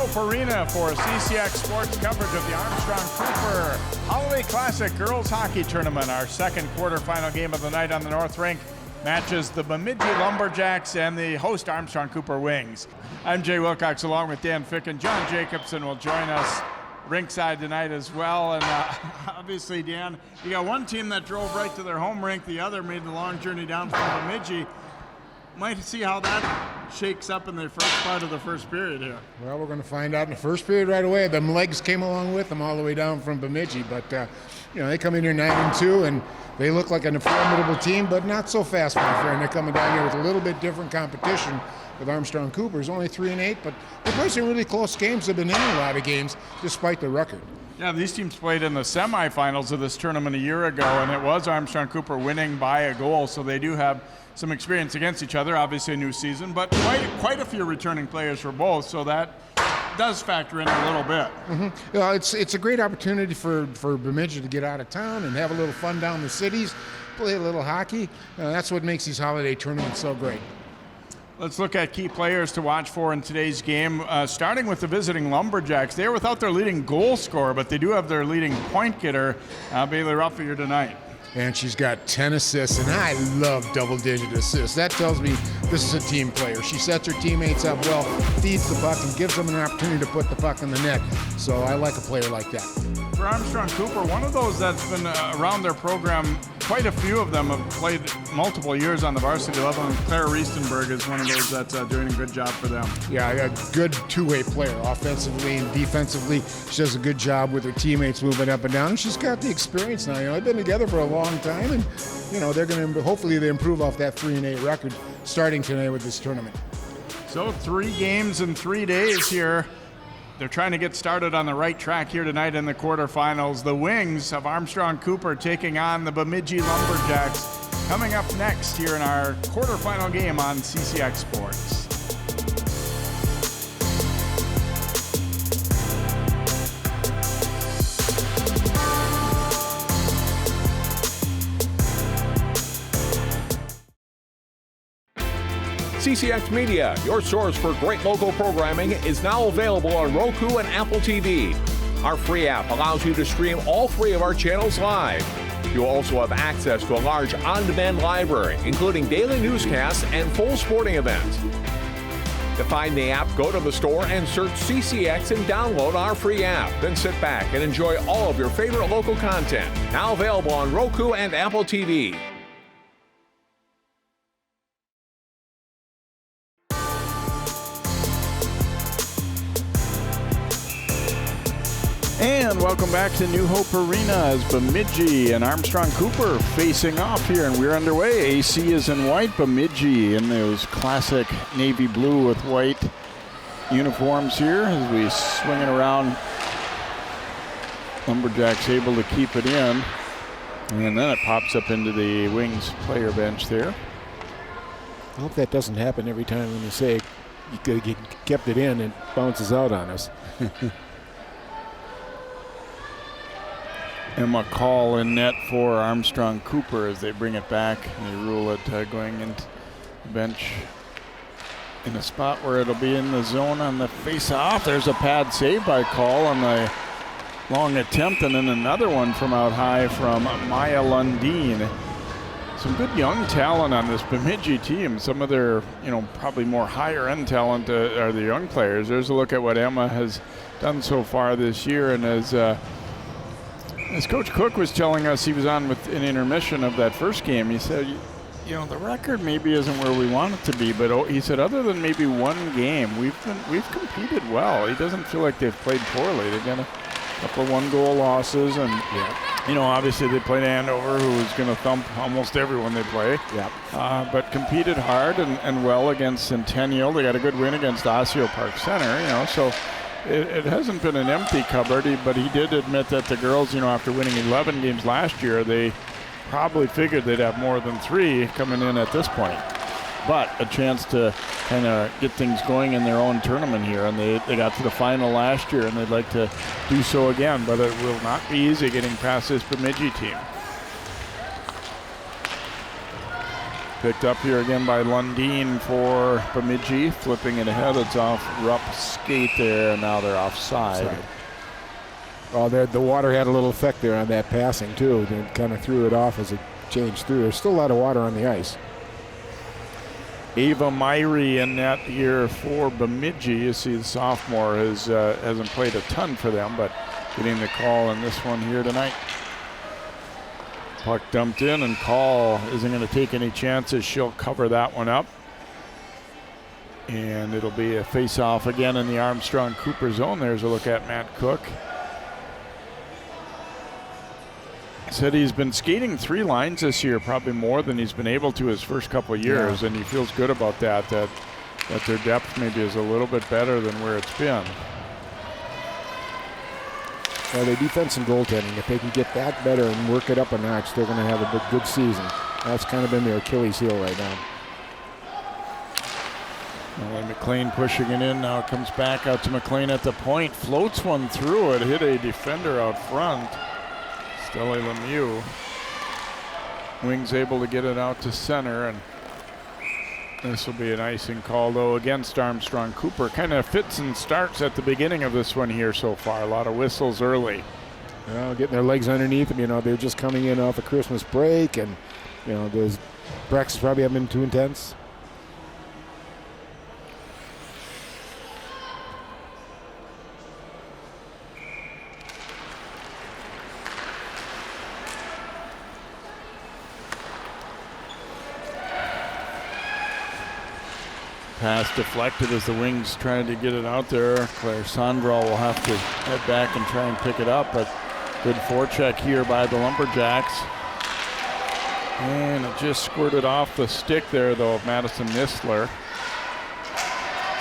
Hope Arena for CCX Sports coverage of the Armstrong-Cooper Holiday Classic Girls Hockey Tournament. Our second quarterfinal game of the night on the North Rink matches the Bemidji Lumberjacks and the host Armstrong-Cooper Wings. I'm Jay Wilcox along with Dan Fick, and John Jacobson will join us rinkside tonight as well. And obviously, Dan, you got one team that drove right to their home rink, the other made the long journey down from Bemidji. Might see how that shakes up in the first part of the first period here. Well, we're going to find out in the first period right away. Them legs came along with them all the way down from Bemidji, but they come in here 9-2, and they look like a formidable team, but not so fast, my friend. They're coming down here with a little bit different competition with Armstrong-Cooper. It's only 3-8, but they play some really close games. They've been in a lot of games despite the record. Yeah, these teams played in the semifinals of this tournament a year ago, and it was Armstrong-Cooper winning by a goal, so they do have some experience against each other. Obviously a new season, but quite a few returning players for both, so that does factor in a little bit. Mm-hmm. Well, it's a great opportunity for Bemidji to get out of town and have a little fun down the cities, play a little hockey. That's what makes these holiday tournaments so great. Let's look at key players to watch for in today's game, starting with the visiting Lumberjacks. They're without their leading goal scorer, but they do have their leading point getter, Bailey Ruff, here tonight. And she's got 10 assists, and I love double-digit assists. That tells me this is a team player. She sets her teammates up well, feeds the puck, and gives them an opportunity to put the puck in the net. So I like a player like that. For Armstrong-Cooper, one of those that's been around their program, quite a few of them have played multiple years on the varsity level, and Claire Riestenberg is one of those that's doing a good job for them. Yeah, a good two-way player, offensively and defensively. She does a good job with her teammates moving up and down, and she's got the experience now. They've been together for a long time, and they're going to hopefully they improve off that 3-8 record starting tonight with this tournament. So 3 games in 3 days here. They're trying to get started on the right track here tonight in the quarterfinals. The Wings of Armstrong-Cooper taking on the Bemidji Lumberjacks coming up next here in our quarterfinal game on CCX Sports. CCX Media, your source for great local programming, is now available on Roku and Apple TV. Our free app allows you to stream all 3 of our channels live. You'll also have access to a large on-demand library, including daily newscasts and full sporting events. To find the app, go to the store and search CCX and download our free app. Then sit back and enjoy all of your favorite local content. Now available on Roku and Apple TV. And welcome back to New Hope Arena as Bemidji and Armstrong-Cooper facing off here, and we're underway. AC is in white, Bemidji in those classic navy blue with white uniforms here as we swing it around. Lumberjacks able to keep it in, and then it pops up into the Wings player bench there. I hope that doesn't happen every time when you say you kept it in and it bounces out on us. Emma Call in net for Armstrong-Cooper as they bring it back. And they rule it going into the bench in a spot where it'll be in the zone on the face-off. There's a pad save by Call on the long attempt, and then another one from out high from Maya Lundeen. Some good young talent on this Bemidji team. Some of their, probably more higher-end talent are the young players. There's a look at what Emma has done so far this year, and as Coach Cook was telling us, he was on with an intermission of that first game. He said, the record maybe isn't where we want it to be, but he said other than maybe one game, we've competed well. He doesn't feel like they've played poorly. They've got a couple of 1-goal losses, and obviously they played Andover, who is going to thump almost everyone they play. But competed hard and well against Centennial. They got a good win against Osseo Park Center. So. It hasn't been an empty cupboard, but he did admit that the girls, after winning 11 games last year, they probably figured they'd have more than 3 coming in at this point. But a chance to kind of get things going in their own tournament here, and they got to the final last year, and they'd like to do so again, but it will not be easy getting past this Bemidji team. Picked up here again by Lundin for Bemidji. Flipping it ahead. It's off Rupp's skate there, and now they're offside. Well, the water had a little effect there on that passing, too. They kind of threw it off as it changed through. There's still a lot of water on the ice. Ava Myrie in net here for Bemidji. You see the sophomore hasn't played a ton for them, but getting the call in this one here tonight. Puck dumped in, and Call isn't going to take any chances. She'll cover that one up. And it'll be a face-off again in the Armstrong-Cooper zone. There's a look at Matt Cook. Said he's been skating 3 lines this year, probably more than he's been able to his first couple of years, and he feels good about that their depth maybe is a little bit better than where it's been. Well, their defense and goaltending, if they can get that better and work it up a notch, they're going to have a good season. That's kind of been their Achilles heel right now. Well, McLean pushing it in. Now it comes back out to McLean at the point. Floats one through it. Hit a defender out front. Stella Lemieux. Wings able to get it out to center, and this will be an icing call, though, against Armstrong-Cooper. Kind of fits and starts at the beginning of this one here so far. A lot of whistles early. Well, getting their legs underneath them. You know, they're just coming in off a Christmas break, and, you know, those practices probably haven't been too intense. Pass deflected as the Wings trying to get it out there. Claire Sandral will have to head back and try and pick it up, but good forecheck here by the Lumberjacks. And it just squirted off the stick there, though, of Madison Nisler.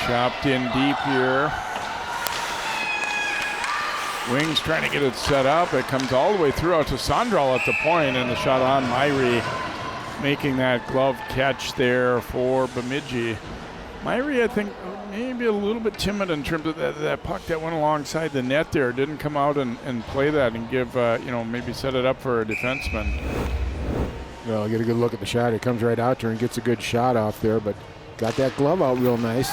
Chopped in deep here. Wings trying to get it set up. It comes all the way through out to Sandral at the point, and the shot on Myrie, making that glove catch there for Bemidji. Myrie, I think, maybe a little bit timid in terms of that puck that went alongside the net there. Didn't come out and play that and give, maybe set it up for a defenseman. Well, get a good look at the shot. It comes right out to her and gets a good shot off there, but got that glove out real nice.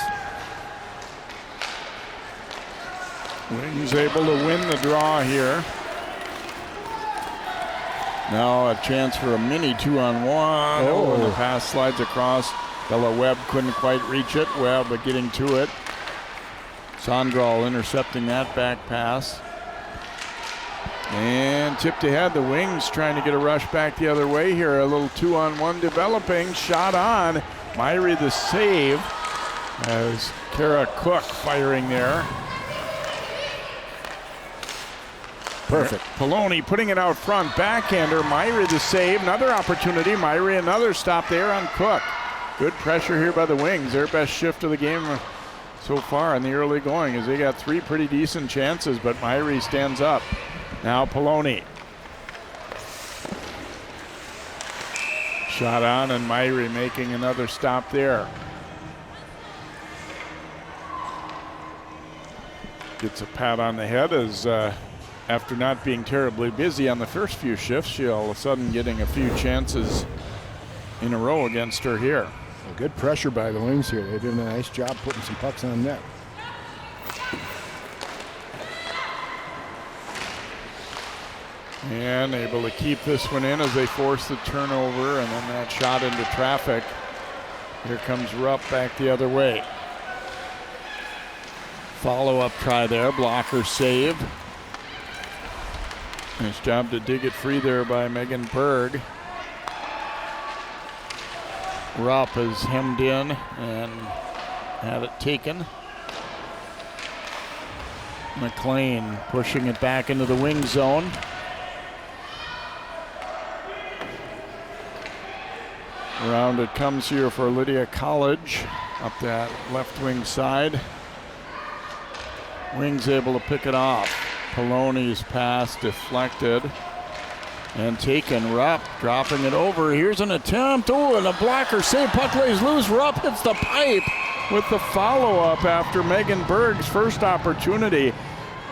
Wings able to win the draw here. Now a chance for a mini 2-on-1. Oh, and the pass slides across. Bella Webb couldn't quite reach it. Webb getting to it. Sandral intercepting that back pass. And tipped ahead. The Wings trying to get a rush back the other way here. A little 2-on-1 developing. Shot on. Myrie the save as Kara Cook firing there. Perfect. Poloni putting it out front. Backhander. Myrie the save. Another opportunity. Myrie another stop there on Cook. Good pressure here by the Wings. Their best shift of the game so far in the early going, as they got 3 pretty decent chances, but Myrie stands up. Now Poloni. Shot on, and Myrie making another stop there. Gets a pat on the head as after not being terribly busy on the first few shifts, she all of a sudden getting a few chances in a row against her here. Well, good pressure by the Wings here. They did a nice job putting some pucks on net. And able to keep this one in as they force the turnover, and then that shot into traffic. Here comes Rupp back the other way. Follow-up try there, blocker save. Nice job to dig it free there by Megan Berg. Rupp is hemmed in and had it taken. McLean pushing it back into the wing zone. Around it comes here for Lydia College up that left wing side. Wings able to pick it off. Poloni's pass deflected and taken. Rupp dropping it over. Here's an attempt. Oh, and a blocker save. Puck lays loose. Rupp hits the pipe with the follow-up after Megan Berg's first opportunity.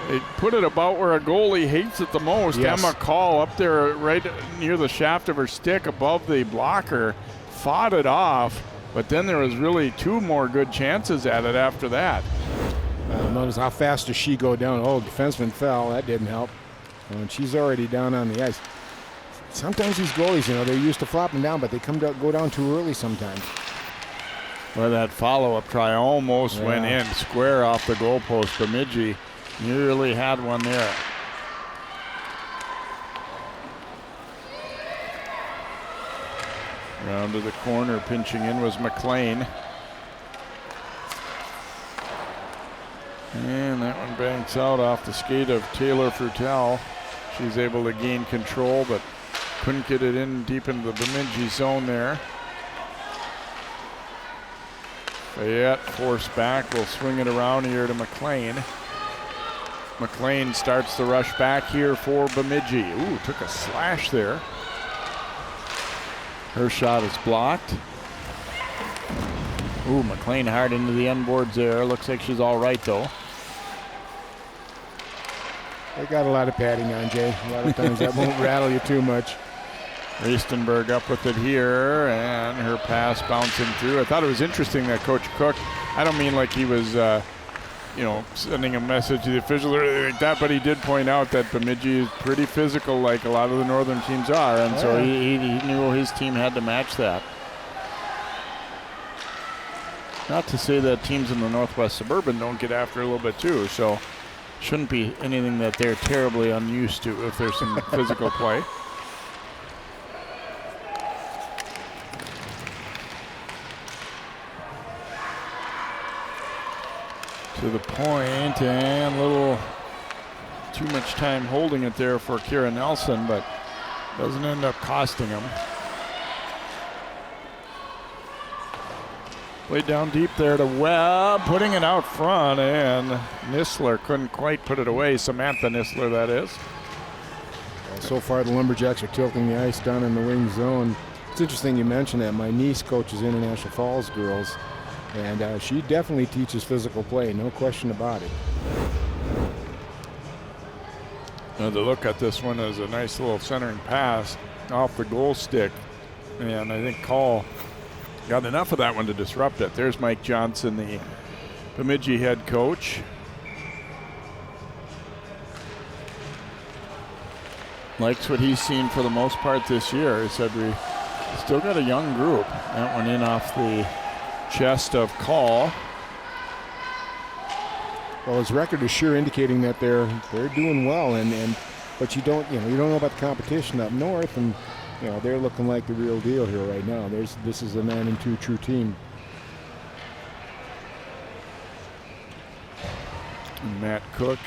They put it about where a goalie hates it the most. Yes. Emma Call up there right near the shaft of her stick above the blocker. fought it off, but then there was really 2 more good chances at it after that. Notice how fast does she go down. Oh, defenseman fell. That didn't help. And she's already down on the ice. Sometimes these goalies, they're used to flopping down, but they go down too early sometimes. Well, that follow-up try almost went in square off the goalpost. Bemidji nearly had one there. Round to the corner, pinching in was McLean. And that one banks out off the skate of Taylor Frutel. She's able to gain control, but couldn't get it in deep into the Bemidji zone there. Fayette forced back, will swing it around here to McLean. McLean starts the rush back here for Bemidji. Ooh, took a slash there. Her shot is blocked. Ooh, McLean hard into the end boards there. Looks like she's all right though. They got a lot of padding on, Jay. A lot of times that won't rattle you too much. Reistenberg up with it here, and her pass bouncing through. I thought it was interesting that Coach Cook, I don't mean like he was, sending a message to the official or anything like that, but he did point out that Bemidji is pretty physical like a lot of the northern teams are, and so he knew his team had to match that. Not to say that teams in the Northwest Suburban don't get after a little bit too, so shouldn't be anything that they're terribly unused to if there's some physical play. To the point, and a little too much time holding it there for Kira Nelson, but doesn't end up costing him. Played down deep there to Webb, putting it out front, and Nisler couldn't quite put it away. Samantha Nisler, that is. Well, so far, the Lumberjacks are tilting the ice down in the wing zone. It's interesting you mentioned that. My niece coaches International Falls girls, and she definitely teaches physical play, no question about it. Now the look at this one is a nice little centering pass off the goal stick, and I think Call got enough of that one to disrupt it. There's Mike Johnson, the Bemidji head coach. Likes what he's seen for the most part this year. He said we still got a young group. That one in off the chest of Call. Well, his record is sure indicating that they're doing well, but you don't know about the competition up north, and they're looking like the real deal here right now. This is a 9-2 true team. Matt Cook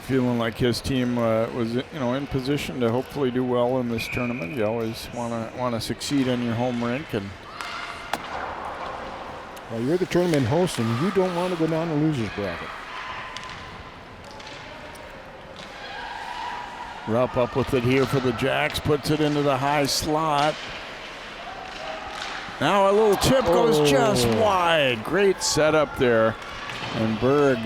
feeling like his team was in position to hopefully do well in this tournament. You always want to succeed in your home rink, and well, you're the tournament host, and you don't want to go down the losers bracket. Rupp up with it here for the Jacks, puts it into the high slot. Now a little chip goes just wide. Great setup there, and Berg,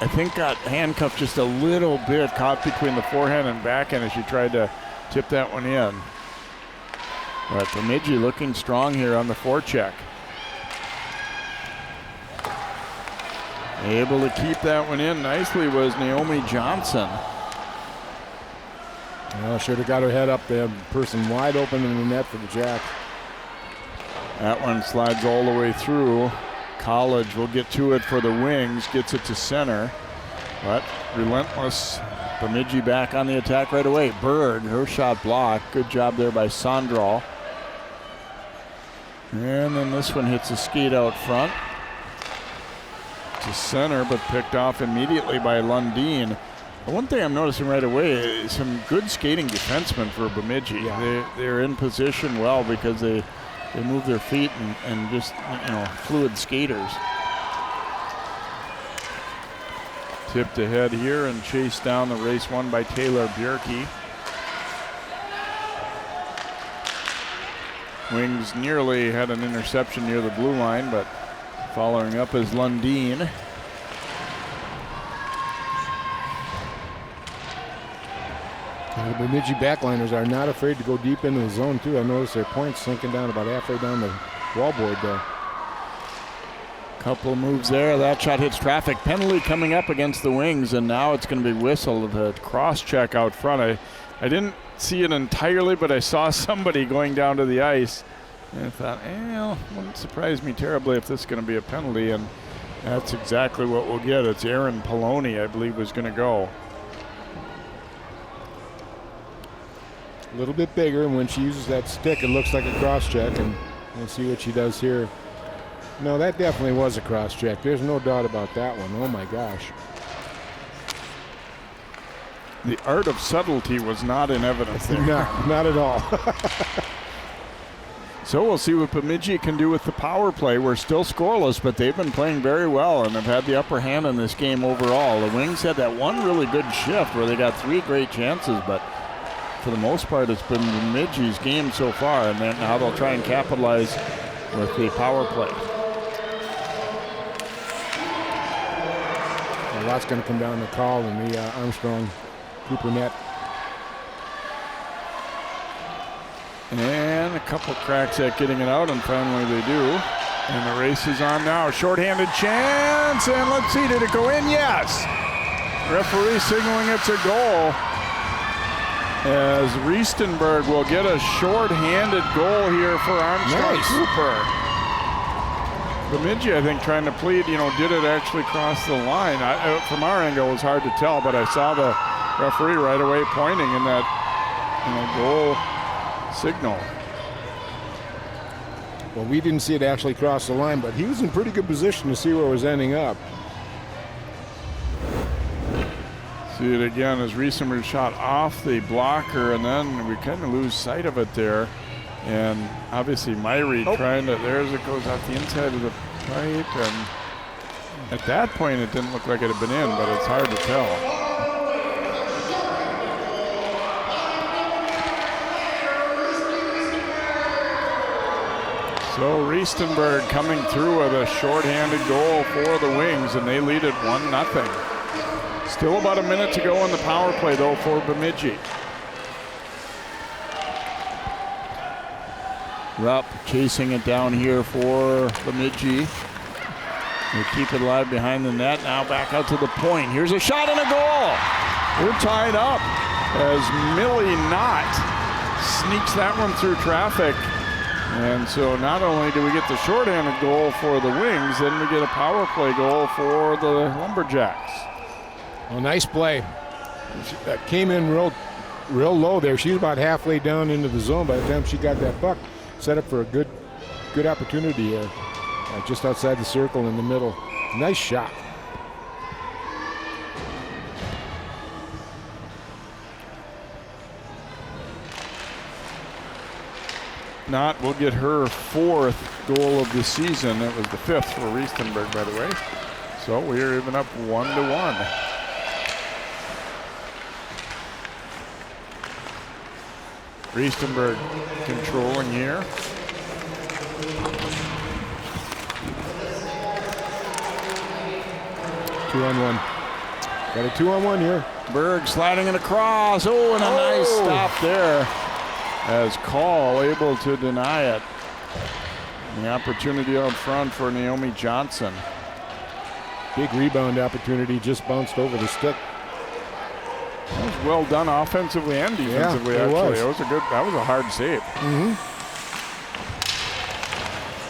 I think, got handcuffed just a little bit, caught between the forehand and backhand as she tried to tip that one in. But Bemidji looking strong here on the forecheck. Able to keep that one in nicely was Naomi Johnson. Well, should have got her head up there. Person wide open in the net for the Jacks. That one slides all the way through. College will get to it for the wings, gets it to center, but relentless. Bemidji back on the attack right away. Berg, her shot blocked. Good job there by Sondral. And then this one hits a skate out front to center, but picked off immediately by Lundeen. The one thing I'm noticing right away is some good skating defensemen for Bemidji. Yeah. They're in position well because they move their feet and just, fluid skaters. Tipped ahead here and chased down the race won by Taylor Bjerke. Wings nearly had an interception near the blue line, but following up is Lundeen. The Bemidji backliners are not afraid to go deep into the zone, too. I noticed their points sinking down about halfway down the wallboard there. Couple of moves there. That shot hits traffic. Penalty coming up against the Wings, and now it's going to be whistled. The cross-check out front. I didn't see it entirely, but I saw somebody going down to the ice. And I thought, wouldn't surprise me terribly if this is going to be a penalty, and that's exactly what we'll get. It's Aaron Poloni, I believe, was going to go. A little bit bigger, and when she uses that stick, it looks like a cross-check, and we'll see what she does here. No, that definitely was a cross-check. There's no doubt about that one. Oh, my gosh. The art of subtlety was not in evidence there. No, not at all. So we'll see what Bemidji can do with the power play. We're still scoreless, but they've been playing very well and have had the upper hand in this game overall. The Wings had that one really good shift where they got 3 great chances, but for the most part, it's been Bemidji's game so far, and then now they'll try and capitalize with the power play. A lot's going to come down the call in the Armstrong-Cooper net. And a couple cracks at getting it out, and finally they do. And the race is on now. Shorthanded chance, and let's see, did it go in? Yes! Referee signaling it's a goal, as Riestenberg will get a short-handed goal here for Armstrong-Cooper. Bemidji, I think, trying to plead, did it actually cross the line? From our angle, it was hard to tell, but I saw the referee right away pointing in that, goal signal. Well, we didn't see it actually cross the line, but he was in pretty good position to see where it was ending up. See it again as Riesenberg shot off the blocker, and then we kind of lose sight of it there. And obviously Myrie trying to, there's it goes off the inside of the pipe, and at that point it didn't look like it had been in, but it's hard to tell. So Riestenberg coming through with a shorthanded goal for the Wings, and they lead it 1-0. Still about a minute to go in the power play, though, for Bemidji. Rupp chasing it down here for Bemidji. They keep it alive behind the net. Now back out to the point. Here's a shot and a goal. We're tied up as Millie Knott sneaks that one through traffic. And so not only do we get the shorthanded goal for the Wings, then we get a power play goal for the Lumberjacks. Well, nice play. That came in real low there. She's about halfway down into the zone by the time she got that puck. Set up for a good opportunity here. Just outside the circle in the middle. Nice shot. Knott will get her 4th goal of the season. It was the 5th for Riestenberg, by the way. So we are even up 1-1. Riestenberg controlling here. Two-on-one. Got a 2-on-1 here. Berg sliding it across. Oh, and a nice stop there, as Call able to deny it. The opportunity up front for Naomi Johnson. Big rebound opportunity, just bounced over the stick. That was well done offensively and defensively. Yeah, actually, that was a hard save. Mm-hmm.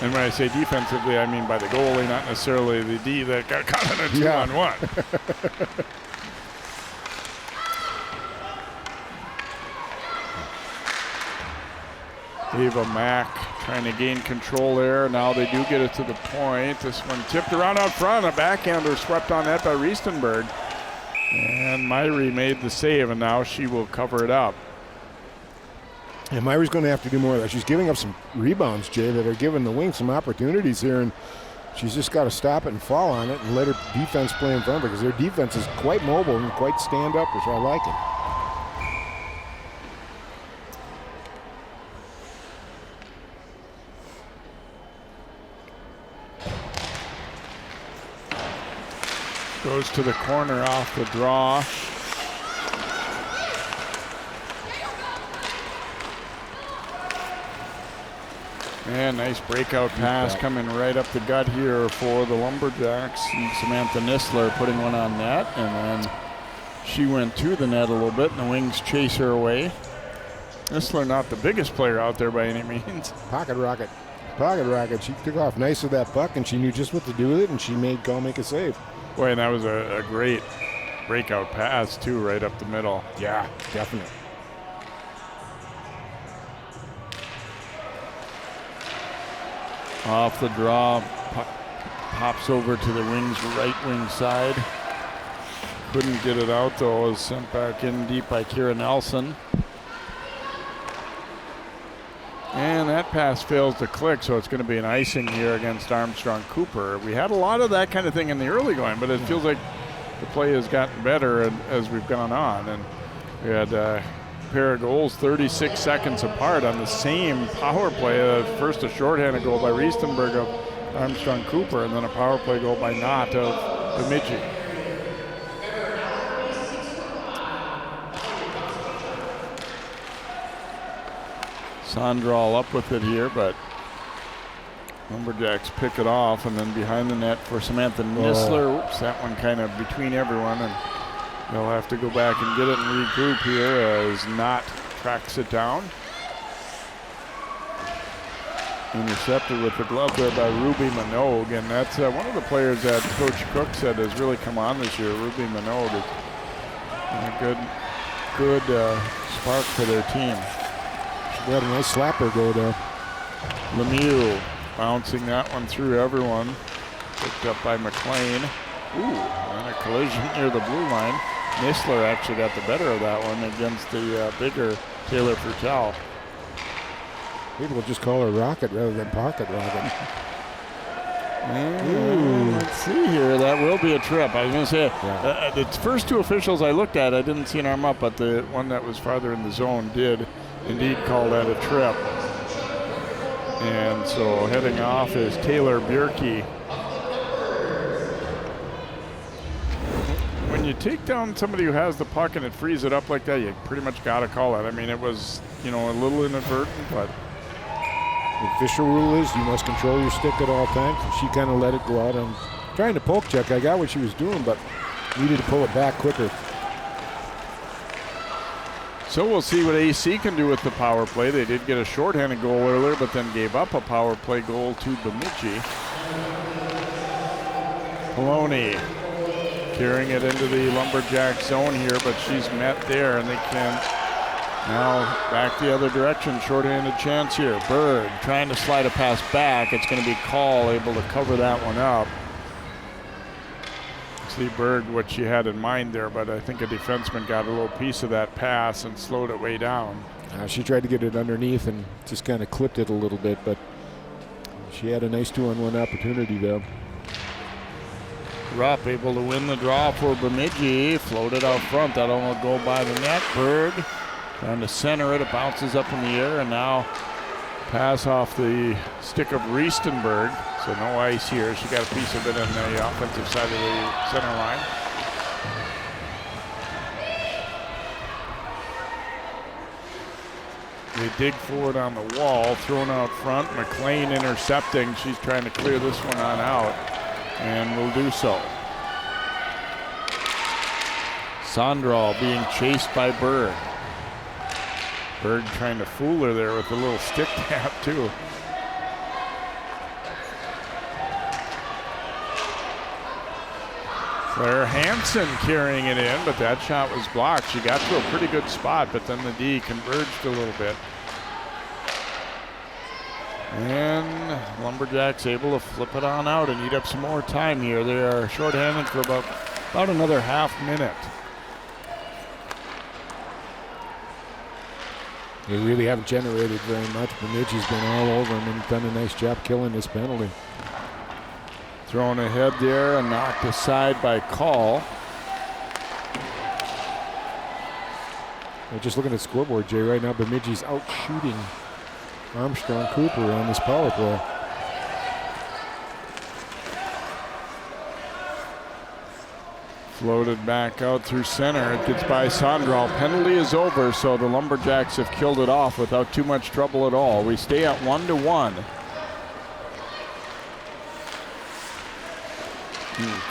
And when I say defensively, I mean by the goalie, not necessarily the D that got caught in a 2-on-1. Ava Mack trying to gain control there. Now they do get it to the point. This one tipped around out front. A backhander swept on that by Riestenberg. And Myrie made the save, and now she will cover it up. And Myrie's going to have to do more of that. She's giving up some rebounds, Jay, that are giving the Wings some opportunities here, and she's just got to stop it and fall on it and let her defense play in front of her, because their defense is quite mobile and quite stand-up, which I like it. Goes to the corner off the draw. And nice breakout pass coming right up the gut here for the Lumberjacks. And Samantha Nisler putting one on net, and then she went to the net a little bit, and the Wings chase her away. Nisler not the biggest player out there by any means. Pocket rocket. Pocket rocket. She took off nice with that puck, and she knew just what to do with it, and she made go make a save. Boy, and that was a great breakout pass, too, right up the middle. Yeah, definitely. Off the draw, puck pops over to the Wings' right wing side. Couldn't get it out, though. It was sent back in deep by Kira Nelson. And that pass fails to click, so it's going to be an icing here against Armstrong-Cooper. We had a lot of that kind of thing in the early going, but it feels like the play has gotten better as we've gone on. And we had a pair of goals 36 seconds apart on the same power play. First a shorthanded goal by Riestenberg of Armstrong-Cooper, and then a power play goal by Knott of Bemidji. Sondral up with it here, but Lumberjacks pick it off, and then behind the net for Samantha Nisler. Oops, that one kind of between everyone, and they'll have to go back and get it and regroup here as Knott tracks it down. Intercepted with the glove there by Ruby Minogue, and that's one of the players that Coach Cook said has really come on this year. Ruby Minogue is a good spark for their team. She had a nice slapper go there. Lemieux bouncing that one through everyone. Picked up by McLean. Ooh, and a collision near the blue line. Nisler actually got the better of that one against the bigger Taylor Frutel. People will just call her Rocket rather than Pocket Rocket. Let's see here. That will be a trip. I was going to say, the first two officials I looked at, I didn't see an arm up, but the one that was farther in the zone did indeed call that a trip. And so heading off is Taylor Bjerke. When you take down somebody who has the puck and it frees it up like that, you pretty much got to call it. I mean, it was, a little inadvertent, but the official rule is you must control your stick at all times. And she kind of let it go out. I'm trying to poke check. I got what she was doing, but needed to pull it back quicker. So we'll see what AC can do with the power play. They did get a shorthanded goal earlier, but then gave up a power play goal to Bemidji. Maloney carrying it into the Lumberjack zone here, but she's met there, and they can't. Now back the other direction, shorthanded chance here. Berg trying to slide a pass back. It's going to be Call able to cover that one up. See Berg what she had in mind there, but I think a defenseman got a little piece of that pass and slowed it way down. She tried to get it underneath and just kind of clipped it a little bit, but she had a nice 2-on-1 opportunity though. Rupp able to win the draw for Bemidji. Floated out front. That'll go by the net. Berg trying to center it. It bounces up in the air, and now pass off the stick of Riestenberg. So no ice here. She got a piece of it on the offensive side of the center line. They dig forward on the wall, thrown out front. McLean intercepting. She's trying to clear this one on out, and will do so. Sondral being chased by Berg. Berg trying to fool her there with a little stick tap too. Claire Hansen carrying it in, but that shot was blocked. She got to a pretty good spot, but then the D converged a little bit. And Lumberjacks able to flip it on out and eat up some more time here. They are shorthanded for about another half minute. They really haven't generated very much. Bemidji's been all over them and done a nice job killing this penalty. Thrown ahead there and knocked aside by Call. Just looking at the scoreboard, Jay, right now Bemidji's out shooting Armstrong-Cooper on this power play. Floated back out through center. It gets by Sondral. Penalty is over, so the Lumberjacks have killed it off without too much trouble at all. We stay at 1-1.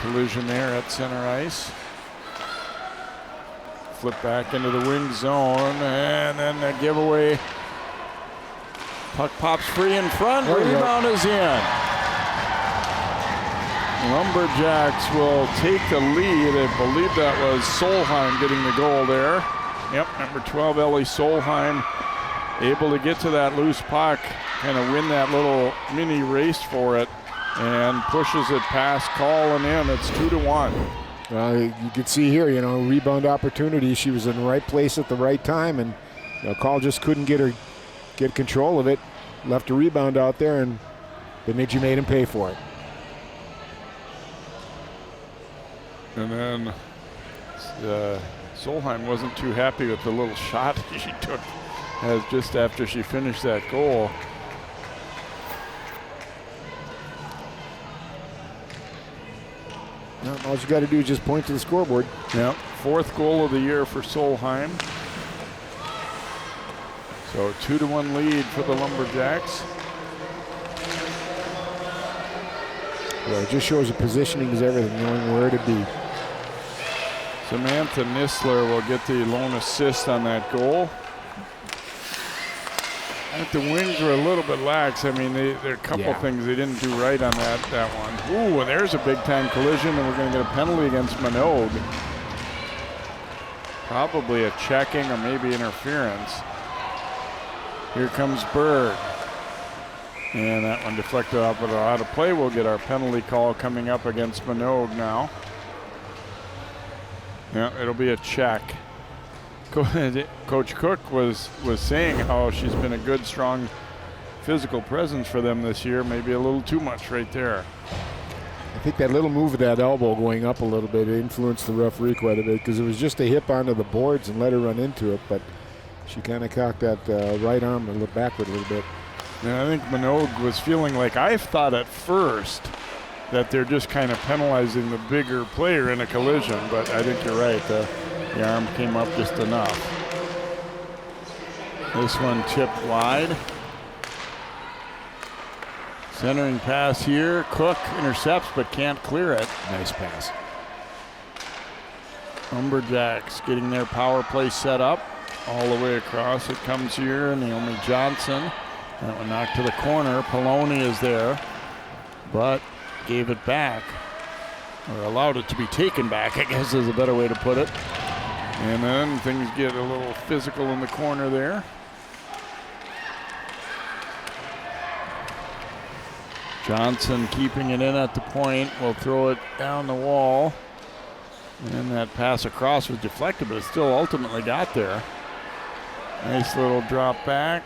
Collision there at center ice. Flip back into the wing zone, and then the giveaway. Puck pops free in front. Rebound is in. Lumberjacks will take the lead. I believe that was Solheim getting the goal there. Yep, number 12, Ellie Solheim, able to get to that loose puck, kind of win that little mini race for it, and pushes it past Call and in. It's 2-1. You can see here, rebound opportunity. She was in the right place at the right time, and Call just couldn't get control of it. Left a rebound out there, and Bemidji made him pay for it. And then Solheim wasn't too happy with the little shot she took as just after she finished that goal. All you got to do is just point to the scoreboard. Yep, 4th goal of the year for Solheim. So 2-1 lead for the Lumberjacks. Well, it just shows the positioning is everything, knowing where to be. Samantha Nisler will get the lone assist on that goal. I think the wings were a little bit lax. I mean, there are a couple things they didn't do right on that one. Ooh, and there's a big-time collision, and we're going to get a penalty against Minogue. Probably a checking or maybe interference. Here comes Berg. And that one deflected out, but out of play. We'll get our penalty call coming up against Minogue now. Yeah, it'll be a check. Coach Cook was saying how she's been a good, strong physical presence for them this year. Maybe a little too much right there. I think that little move of that elbow going up a little bit influenced the referee quite a bit, because it was just a hip onto the boards and let her run into it, but she kind of cocked that right arm a little backward a little bit. And I think Minogue was feeling like, I thought at first that they're just kind of penalizing the bigger player in a collision, but I think you're right. The arm came up just enough. This one tipped wide. Centering pass here. Cook intercepts but can't clear it. Nice pass. Lumberjacks getting their power play set up all the way across. It comes here. Naomi Johnson. That one knocked to the corner. Poloni is there, but gave it back, or allowed it to be taken back, I guess is a better way to put it. And then things get a little physical in the corner there. Johnson keeping it in at the point. Will throw it down the wall. And that pass across was deflected, but it still ultimately got there. Nice little drop back.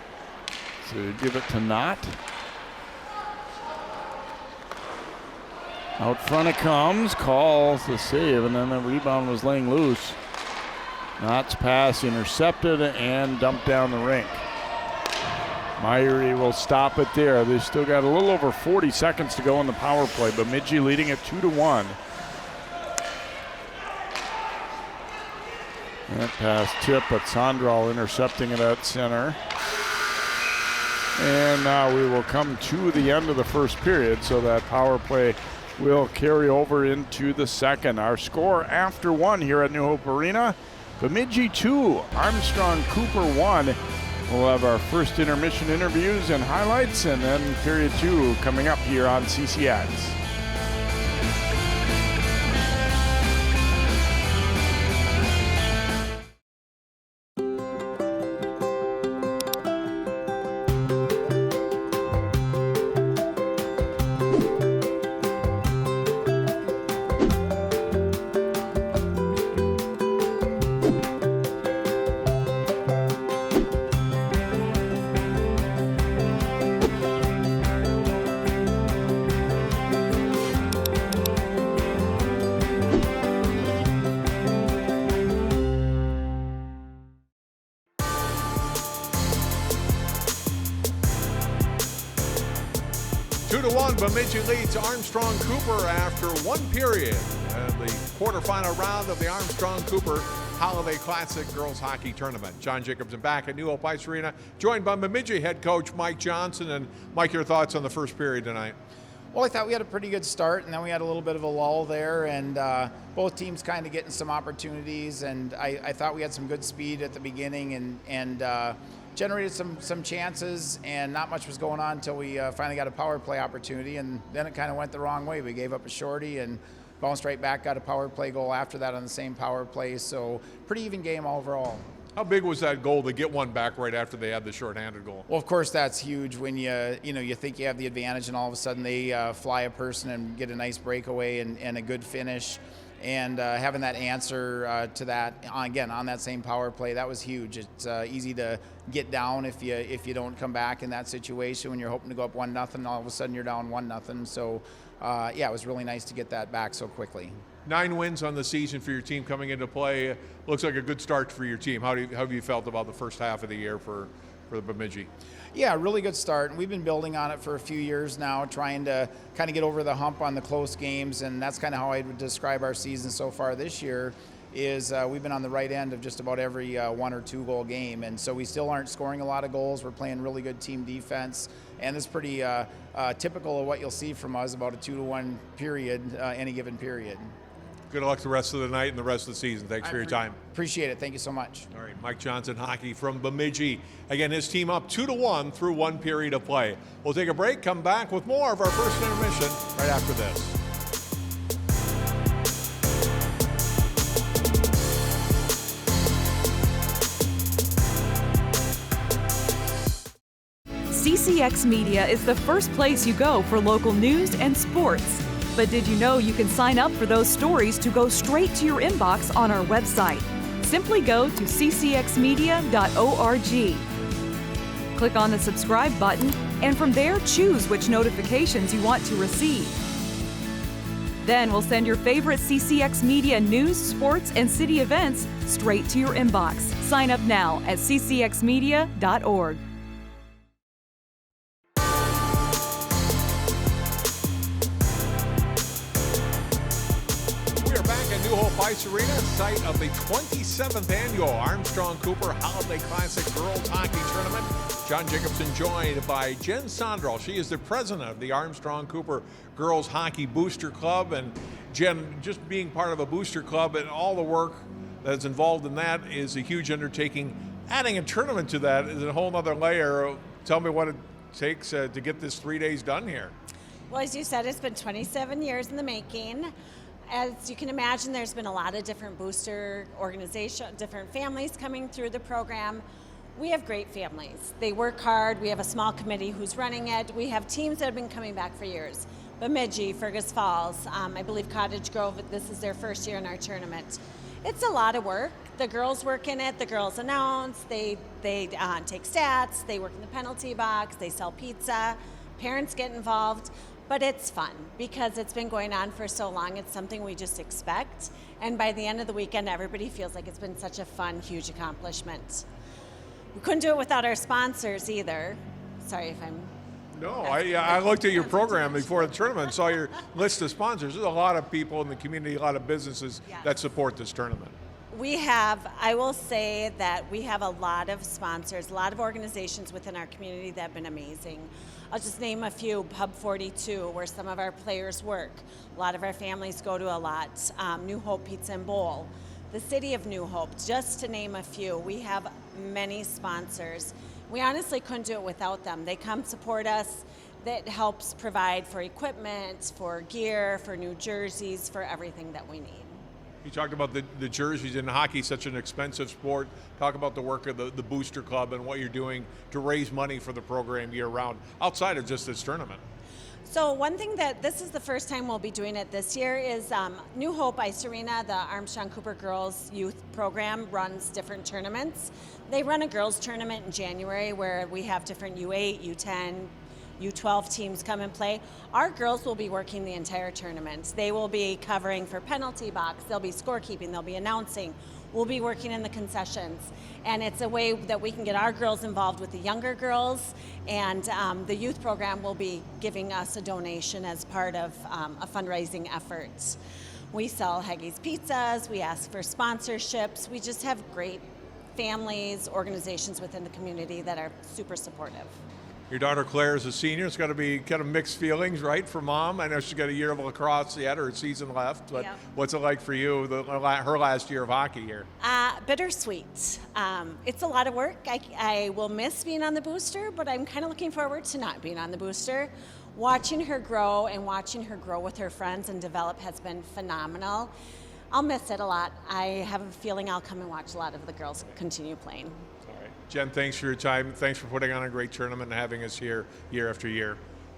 So you give it to Knott. Out front it comes, calls the save, and then the rebound was laying loose. Knott's pass intercepted and dumped down the rink. Myrie will stop it there. They still got a little over 40 seconds to go in the power play. Bemidji leading it 2-1. That pass tip, but Sondral intercepting it at center. And now we will come to the end of the first period, so that power play will carry over into the second. Our score after one here at New Hope Arena, Bemidji 2, Armstrong-Cooper 1. We'll have our first intermission interviews and highlights, and then period 2 coming up here on CCX. 2-1, Bemidji leads Armstrong-Cooper after one period. And of the quarterfinal round of the Armstrong-Cooper Holiday Classic Girls Hockey Tournament. John Jacobson back at New Hope Ice Arena, joined by Bemidji head coach Mike Johnson. And Mike, your thoughts on the first period tonight? Well, I thought we had a pretty good start, and then we had a little bit of a lull there, and both teams kind of getting some opportunities, and I thought we had some good speed at the beginning and generated some chances, and not much was going on until we finally got a power play opportunity, and then it kind of went the wrong way. We gave up a shorty and bounced right back, got a power play goal after that on the same power play, so pretty even game overall. How big was that goal to get one back right after they had the shorthanded goal? Well, of course, that's huge when you think you have the advantage, and all of a sudden they fly a person and get a nice breakaway and a good finish. And having that answer to that, again, on that same power play, that was huge. It's easy to get down if you don't come back in that situation when you're hoping to go up 1-0, all of a sudden you're down 1-0. So, it was really nice to get that back so quickly. 9 wins on the season for your team coming into play. Looks like a good start for your team. How have you felt about the first half of the year for the Bemidji? Yeah, really good start. And we've been building on it for a few years now, trying to kind of get over the hump on the close games. And that's kind of how I would describe our season so far this year is we've been on the right end of just about every 1 or 2 goal game. And so we still aren't scoring a lot of goals. We're playing really good team defense. And it's pretty typical of what you'll see from us, about a 2-1 period, any given period. Good luck the rest of the night and the rest of the season. Thanks for your time. Appreciate it. Thank you so much. All right, Mike Johnson, hockey from Bemidji. Again, his team up 2-1 through 1 period of play. We'll take a break, come back with more of our first intermission right after this. CCX Media is the first place you go for local news and sports. But did you know you can sign up for those stories to go straight to your inbox on our website? Simply go to ccxmedia.org. Click on the subscribe button, and from there choose which notifications you want to receive. Then we'll send your favorite CCX Media news, sports, and city events straight to your inbox. Sign up now at ccxmedia.org. Ice Arena, site of the 27th annual Armstrong-Cooper Holiday Classic Girls Hockey Tournament. John Jacobson joined by Jen Sondrel. She is the president of the Armstrong-Cooper Girls Hockey Booster Club. And Jen, just being part of a booster club and all the work that's involved in that is a huge undertaking. Adding a tournament to that is a whole other layer. Tell me what it takes to get this 3 days done here. Well, as you said, it's been 27 years in the making. As you can imagine, there's been a lot of different booster organizations, different families coming through the program. We have great families. They work hard. We have a small committee who's running it. We have teams that have been coming back for years. Bemidji, Fergus Falls, I believe Cottage Grove, this is their first year in our tournament. It's a lot of work. The girls work in it. The girls announce. They take stats. They work in the penalty box. They sell pizza. Parents get involved. But it's fun because it's been going on for so long. It's something we just expect. And by the end of the weekend, everybody feels like it's been such a fun, huge accomplishment. We couldn't do it without our sponsors either. Sorry if I'm... No, I looked at your program before the tournament and saw your list of sponsors. There's a lot of people in the community, a lot of businesses that support this tournament. I will say that we have a lot of sponsors, a lot of organizations within our community that have been amazing. I'll just name a few. Pub 42, where some of our players work. A lot of our families go to a lot. New Hope Pizza and Bowl. The City of New Hope, just to name a few. We have many sponsors. We honestly couldn't do it without them. They come support us. That helps provide for equipment, for gear, for new jerseys, for everything that we need. You talked about the jerseys, and hockey is such an expensive sport. Talk about the work of the Booster Club and what you're doing to raise money for the program year-round, outside of just this tournament. So one thing this is the first time we'll be doing it this year is New Hope Ice Arena, the Armstrong-Cooper Girls Youth Program, runs different tournaments. They run a girls tournament in January where we have different U8, U10, U12 teams come and play. Our girls will be working the entire tournament. They will be covering for penalty box, they'll be scorekeeping, they'll be announcing. We'll be working in the concessions. And it's a way that we can get our girls involved with the younger girls, and the youth program will be giving us a donation as part of a fundraising effort. We sell Haggie's Pizzas. We ask for sponsorships. We just have great families, organizations within the community that are super supportive. Your daughter Claire is a senior. It's got to be kind of mixed feelings, right, for mom? I know she's got a year of lacrosse yet, or a season left, but Yep. What's it like for you, her last year of hockey here? Bittersweet. It's a lot of work. I will miss being on the booster, but I'm kind of looking forward to not being on the booster. Watching her grow and watching her grow with her friends and develop has been phenomenal. I'll miss it a lot. I have a feeling I'll come and watch a lot of the girls continue playing. Jen, thanks for your time. Thanks for putting on a great tournament and having us here year after year.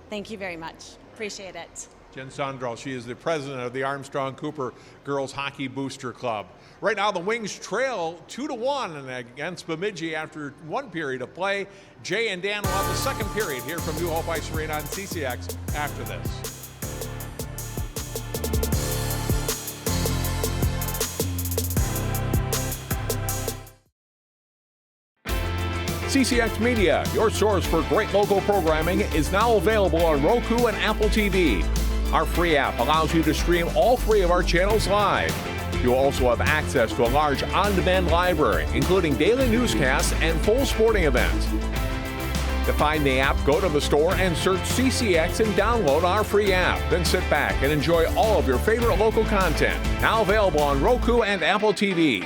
Thank you very much. Appreciate it. Jen Sondrel, she is the president of the Armstrong-Cooper Girls Hockey Booster Club. Right now, the Wings trail 2-1 against Bemidji after one period of play. Jay and Dan will have the second period here from New Hope Ice Arena on CCX after this. CCX Media, your source for great local programming, is now available on Roku and Apple TV. Our free app allows you to stream all 3 of our channels live. You'll also have access to a large on-demand library, including daily newscasts and full sporting events. To find the app, go to the store and search CCX and download our free app. Then sit back and enjoy all of your favorite local content. Now available on Roku and Apple TV.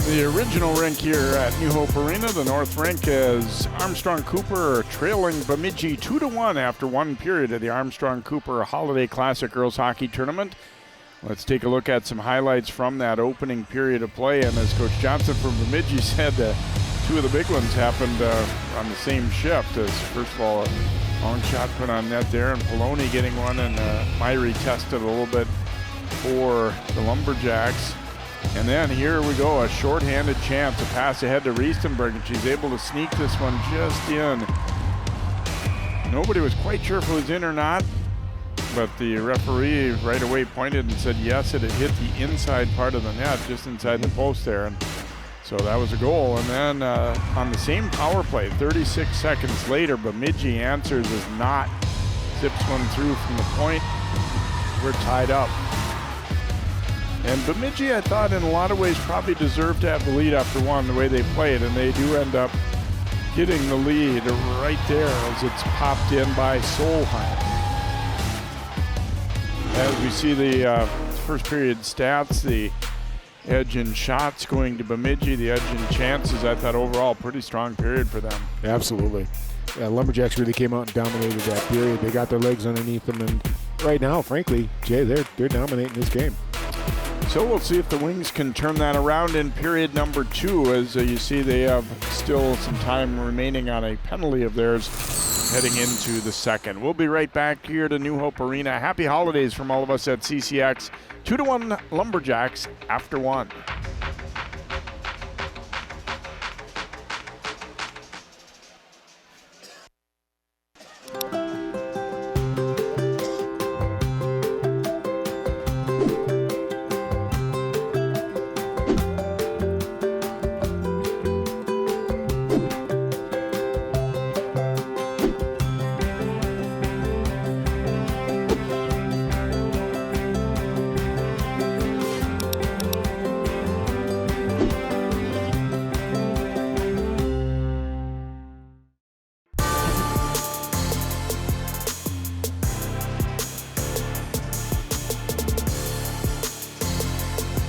The original rink here at New Hope Arena, the North Rink, is Armstrong-Cooper trailing Bemidji 2-1 after one period of the Armstrong-Cooper Holiday Classic Girls Hockey Tournament. Let's take a look at some highlights from that opening period of play. And as Coach Johnson from Bemidji said, 2 of the big ones happened on the same shift. As first of all, a long shot put on net there, and Poloni getting one, and Myrie tested a little bit for the Lumberjacks. And then here we go, a shorthanded chance, a pass ahead to Riestenberg, and she's able to sneak this one just in. Nobody was quite sure if it was in or not, but the referee right away pointed and said yes, it had hit the inside part of the net, just inside the post there. And so that was a goal. And then on the same power play, 36 seconds later, Bemidji answers as not, zips one through from the point. We're tied up. And Bemidji, I thought, in a lot of ways probably deserved to have the lead after one, the way they played, and they do end up getting the lead right there as it's popped in by Solheim. As we see the first period stats, the edge in shots going to Bemidji, the edge in chances, I thought overall pretty strong period for them. Absolutely. Lumberjacks really came out and dominated that period. They got their legs underneath them, and right now, frankly, Jay, they're dominating this game. So we'll see if the Wings can turn that around in period number 2. As you see, they have still some time remaining on a penalty of theirs heading into the second. We'll be right back here to New Hope Arena. Happy holidays from all of us at CCX. 2-1 Lumberjacks after one.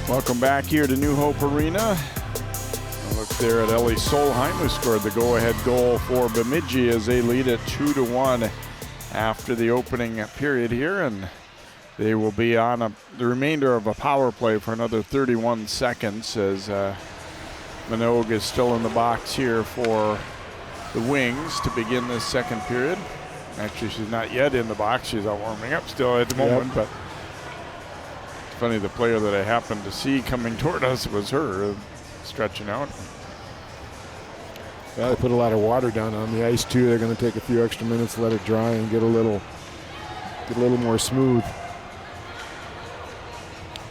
Welcome back here to New Hope Arena. A look there at Ellie Solheim, who scored the go-ahead goal for Bemidji as they lead at 2-1 after the opening period here, and they will be on the remainder of a power play for another 31 seconds as Minogue is still in the box here for the Wings to begin this second period. Actually, she's not yet in the box. She's out warming up still at the moment, but funny, the player that I happened to see coming toward us was her stretching out. Yeah, they put a lot of water down on the ice too. They're going to take a few extra minutes, let it dry, and get a little more smooth.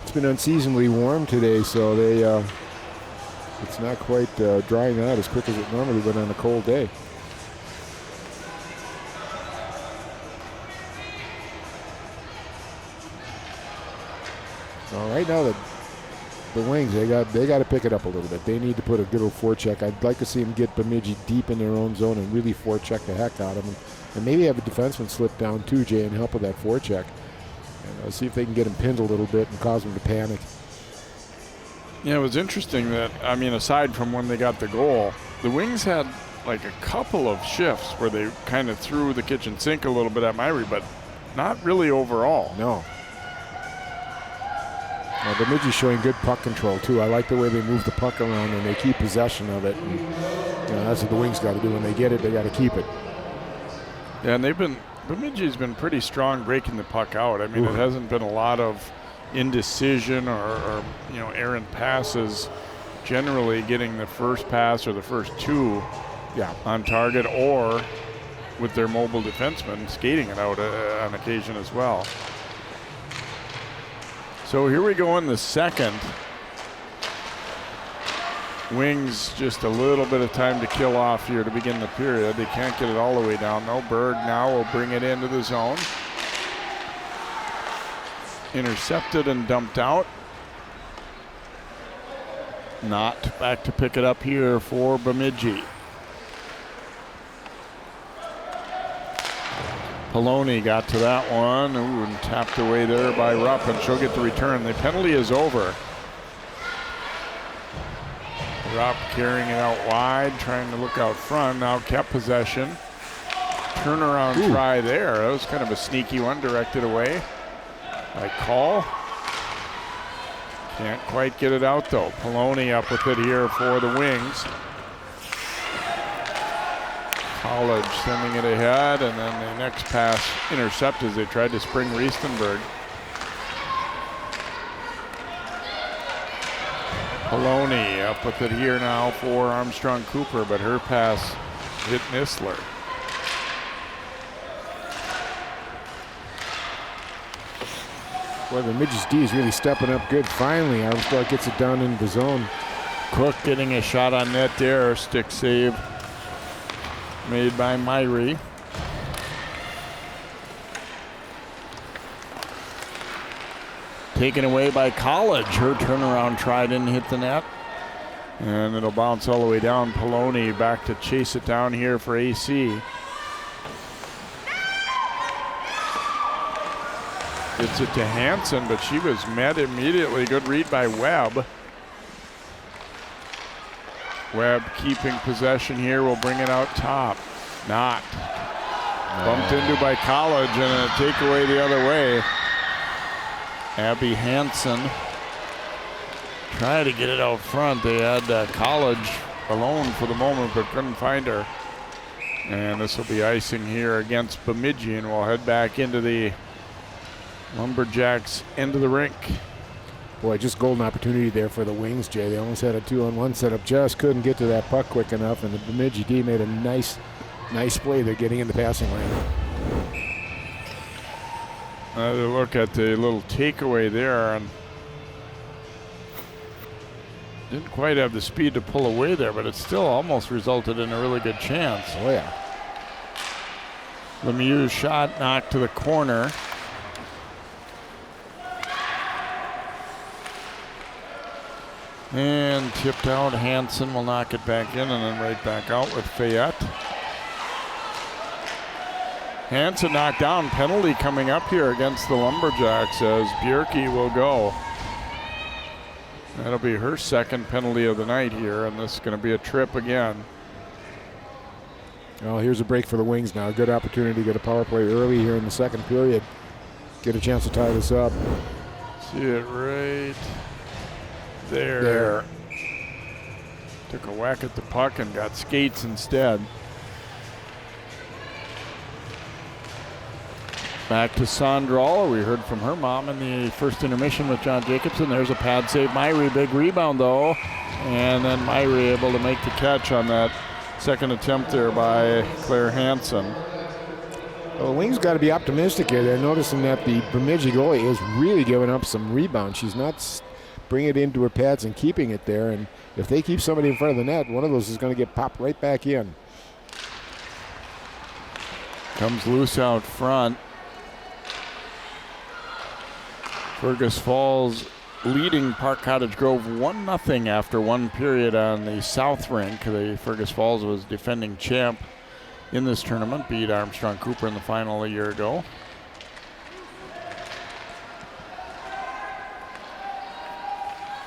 It's been unseasonably warm today, so they It's not quite drying out as quick as it normally would on a cold day. Well, right now the Wings, they got to pick it up a little bit. They need to put a good old forecheck. I'd like to see them get Bemidji deep in their own zone and really forecheck the heck out of them. And maybe have a defenseman slip down too, Jay, and help with that forecheck. And see if they can get him pinned a little bit and cause them to panic. Yeah, it was interesting that, I mean, aside from when they got the goal, the Wings had like a couple of shifts where they kind of threw the kitchen sink a little bit at Myrie, but not really overall. No. Now, Bemidji's showing good puck control, too. I like the way they move the puck around and they keep possession of it. And, that's what the Wings got to do. When they get it, they got to keep it. Yeah, and Bemidji's been pretty strong breaking the puck out. I mean, It hasn't been a lot of indecision or errant passes. Generally getting the first pass or the first two on target, or with their mobile defensemen skating it out on occasion as well. So here we go in the second. Wings just a little bit of time to kill off here to begin the period. They can't get it all the way down. No, Berg now will bring it into the zone. Intercepted and dumped out. Not back to pick it up here for Bemidji. Poloni got to that one. Ooh, and tapped away there by Rupp, and she'll get the return. The penalty is over. Rupp carrying it out wide, trying to look out front. Now kept possession. Turnaround try there. That was kind of a sneaky one, directed away by Call. Can't quite get it out though. Poloni up with it here for the Wings. College sending it ahead, and then the next pass intercepted as they tried to spring Riestenberg. Poloni up with it here now for Armstrong-Cooper, but her pass hit Nisler. Boy, Bemidji's D is really stepping up good. Finally, Armstrong gets it down into the zone. Cook getting a shot on net there. Stick save made by Myrie. Taken away by College. Her turnaround try didn't hit the net. And it'll bounce all the way down. Poloni back to chase it down here for AC. Gets it to Hansen, but she was met immediately. Good read by Webb. Webb keeping possession here, will bring it out top. Not. Bumped into by College, and a takeaway the other way. Abby Hansen tried to get it out front. They had College alone for the moment, but couldn't find her. And this will be icing here against Bemidji, and we'll head back into the Lumberjacks end of the rink. Boy, just golden opportunity there for the Wings, Jay. They almost had a 2-on-1 setup, just couldn't get to that puck quick enough, and the Bemidji D made a nice play. They're getting in the passing lane. Look at the little takeaway there, and didn't quite have the speed to pull away there, but it still almost resulted in a really good chance. Oh yeah. Lemieux's shot knocked to the corner. And tipped out. Hansen will knock it back in and then right back out with Fayette. Hansen knocked down. Penalty coming up here against the Lumberjacks as Bjerke will go. That'll be her second penalty of the night here, and this is going to be a trip again. Well, here's a break for the Wings now. Good opportunity to get a power play early here in the second period. Get a chance to tie this up. See it right there. Took a whack at the puck and got skates instead. Back to Sandrall. We heard from her mom in the first intermission with John Jacobson. There's a pad save. Myrie, big rebound though. And then Myrie able to make the catch on that second attempt there by Claire Hansen. Well, the Wings got to be optimistic here. They're noticing that the Bemidji goalie is really giving up some rebounds. She's not bring it into her pads and keeping it there. And if they keep somebody in front of the net, one of those is going to get popped right back in. Comes loose out front. Fergus Falls leading Park Cottage Grove 1-0 after one period on the South Rink. The Fergus Falls was defending champ in this tournament, beat Armstrong-Cooper in the final a year ago.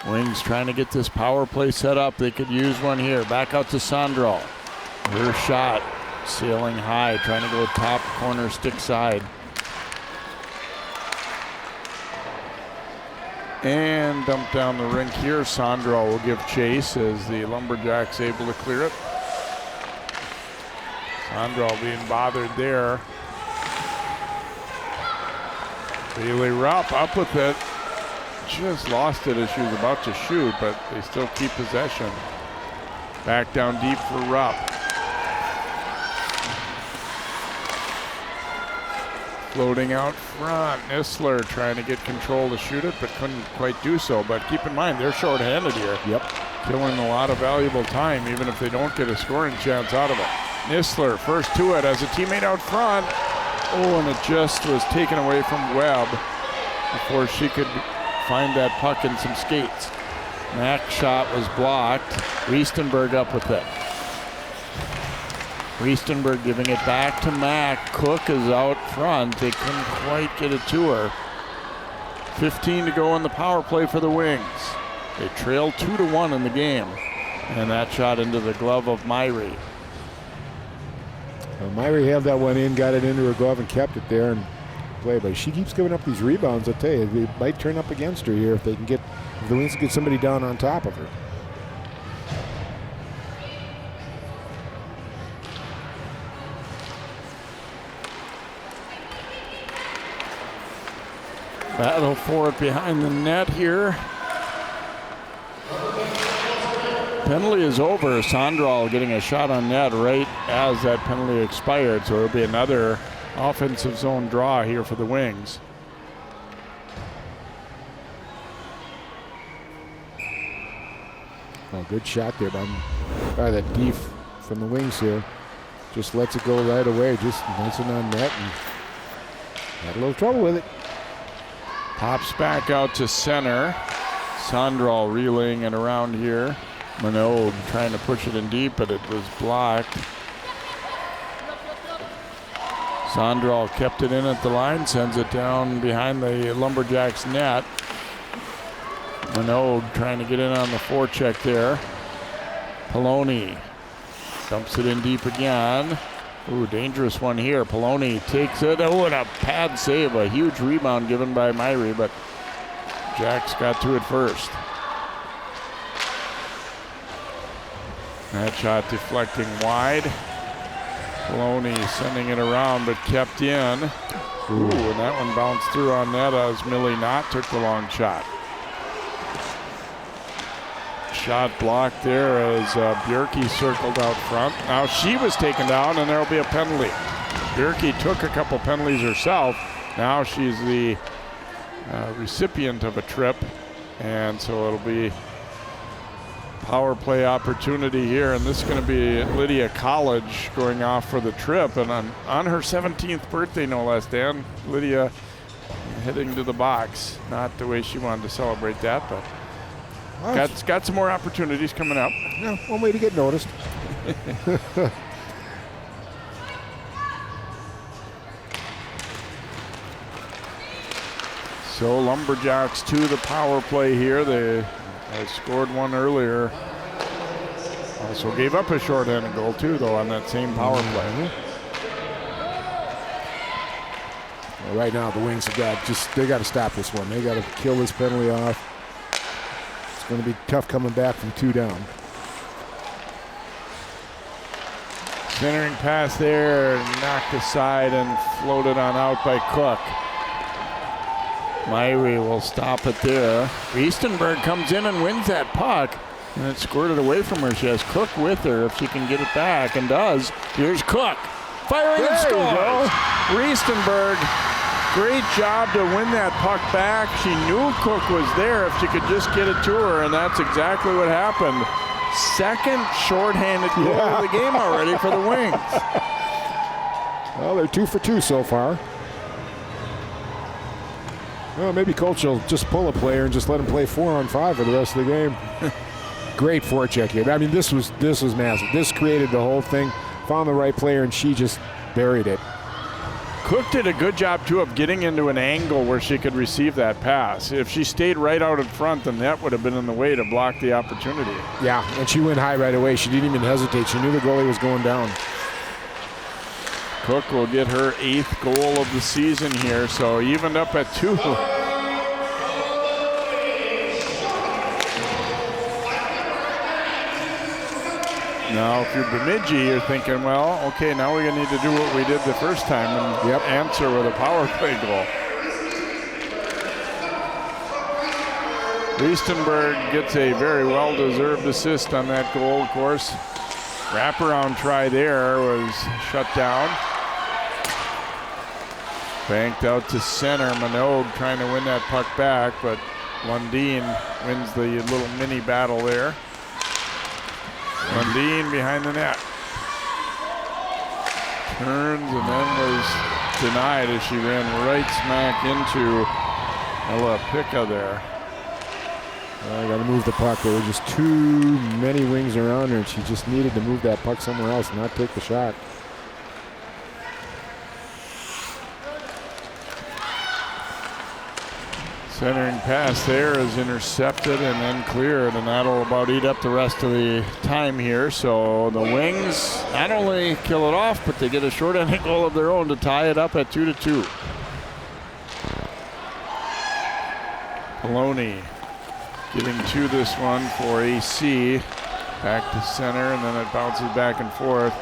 Wings trying to get this power play set up. They could use one here. Back out to Sondral. Her shot sailing high, trying to go top corner stick side. And dump down the rink here. Sondral will give chase as the Lumberjacks able to clear it. Sondral being bothered there. Bailey Rupp up with it. Just lost it as she was about to shoot, but they still keep possession. Back down deep for Rupp. Floating out front. Nisler trying to get control to shoot it, but couldn't quite do so. But keep in mind, they're short-handed here. Yep. Killing a lot of valuable time, even if they don't get a scoring chance out of it. Nisler first to it as a teammate out front. Oh, and it just was taken away from Webb before she could find that puck in some skates. Mack's shot was blocked. Riestenberg up with it. Riestenberg giving it back to Mack. Cook is out front. They couldn't quite get it to her. 15 to go in the power play for the Wings. They trail 2-1 in the game. And that shot into the glove of Myrie. Well, Myrie held that one in, got it into her glove and kept it there and played. But she keeps giving up these rebounds, I'll tell you. They might turn up against her here if they can get, if the Wings can get somebody down on top of her. Battle for it behind the net here. Penalty is over. Sondral getting a shot on net right as that penalty expired, so it'll be another offensive zone draw here for the Wings. Oh, good shot there by that D from the Wings here. Just lets it go right away. Just nice and on net and had a little trouble with it. Pops back out to center. Sondral reeling it around here. Minogue trying to push it in deep, but it was blocked. Sondral kept it in at the line, sends it down behind the Lumberjacks net. Minogue trying to get in on the forecheck there. Poloni dumps it in deep again. Ooh, dangerous one here. Poloni takes it. Oh, and a pad save. A huge rebound given by Myrie, but Jacks got to it first. That shot deflecting wide. Poloni sending it around, but kept in. Ooh, and that one bounced through on net as Millie Knott took the long shot. Shot blocked there as Bjerke circled out front. Now she was taken down, and there will be a penalty. Bjerke took a couple penalties herself. Now she's the recipient of a trip, and so it'll be power play opportunity here, and this is going to be Lydia College going off for the trip, and on her 17th birthday, no less, Dan. Lydia heading to the box. Not the way she wanted to celebrate that, but got some more opportunities coming up. Yeah, one way to get noticed. So Lumberjacks to the power play here. They scored one earlier. Also gave up a shorthanded goal too, though, on that same power play. Well, right now the Wings have they got to stop this one. They got to kill this penalty off. It's going to be tough coming back from 2 down. Centering pass there, knocked aside and floated on out by Cook. Myrie will stop it there. Riestenberg comes in and wins that puck, and it squirted away from her. She has Cook with her if she can get it back, and does. Here's Cook, firing and scores. Riestenberg great job to win that puck back. She knew Cook was there if she could just get it to her, and that's exactly what happened. Second shorthanded goal of the game already for the Wings. Well, they're 2 for 2 so far. Well, maybe Coach will just pull a player and just let him play 4-on-5 for the rest of the game. Great forecheck here. I mean, this was massive. This created the whole thing. Found the right player, and she just buried it. Cook did a good job, too, of getting into an angle where she could receive that pass. If she stayed right out in front, then that would have been in the way to block the opportunity. Yeah, and she went high right away. She didn't even hesitate. She knew the goalie was going down. Cook will get her 8th goal of the season here, so evened up at 2. Now, if you're Bemidji, you're thinking, well, okay, now we're going to need to do what we did the first time and answer with a power play goal. Riestenberg gets a very well-deserved assist on that goal, of course. Wraparound try there was shut down. Banked out to center. Minogue trying to win that puck back, but Lundin wins the little mini battle there. Lundin behind the net. Turns and then was denied as she ran right smack into Ella Picca there. I got to move the puck. There were just too many Wings around her, and she just needed to move that puck somewhere else, not take the shot. Centering pass there is intercepted and then cleared, and that'll about eat up the rest of the time here. So the Wings not only kill it off, but they get a short-handed goal of their own to tie it up at 2-2. Maloney getting to this one for AC. Back to center, and then it bounces back and forth.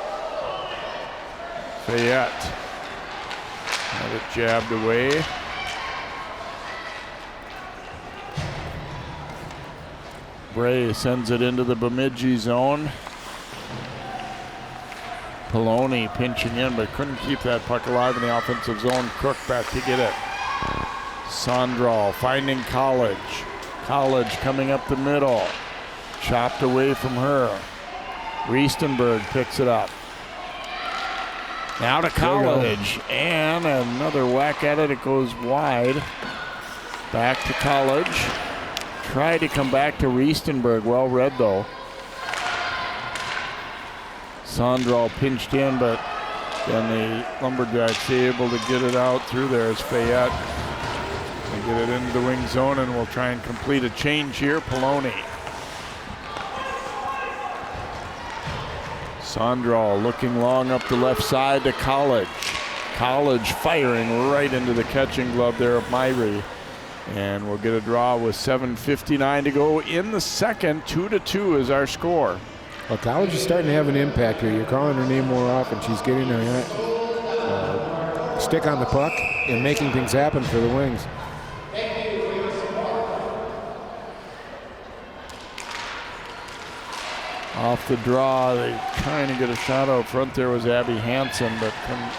Fayette had it jabbed away. Bray sends it into the Bemidji zone. Poloni pinching in, but couldn't keep that puck alive in the offensive zone. Cook back to get it. Sondral finding College. College coming up the middle. Chopped away from her. Riestenberg picks it up. Now to College. And another whack at it. It goes wide. Back to College. Tried to come back to Riestenberg. Well read, though. Sondral pinched in, but then the Lumberjacks able to get it out through there as Fayette. They get it into the wing zone, and we'll try and complete a change here. Poloni. Sondral looking long up the left side to College. College firing right into the catching glove there of Myrie. And we'll get a draw with 7:59 to go in the second. 2-2 is our score. Well, College is starting to have an impact here. You're calling her name more often. She's getting her stick on the puck and making things happen for the Wings. Off the draw, they trying to get a shot out front. There was Abby Hansen, but couldn't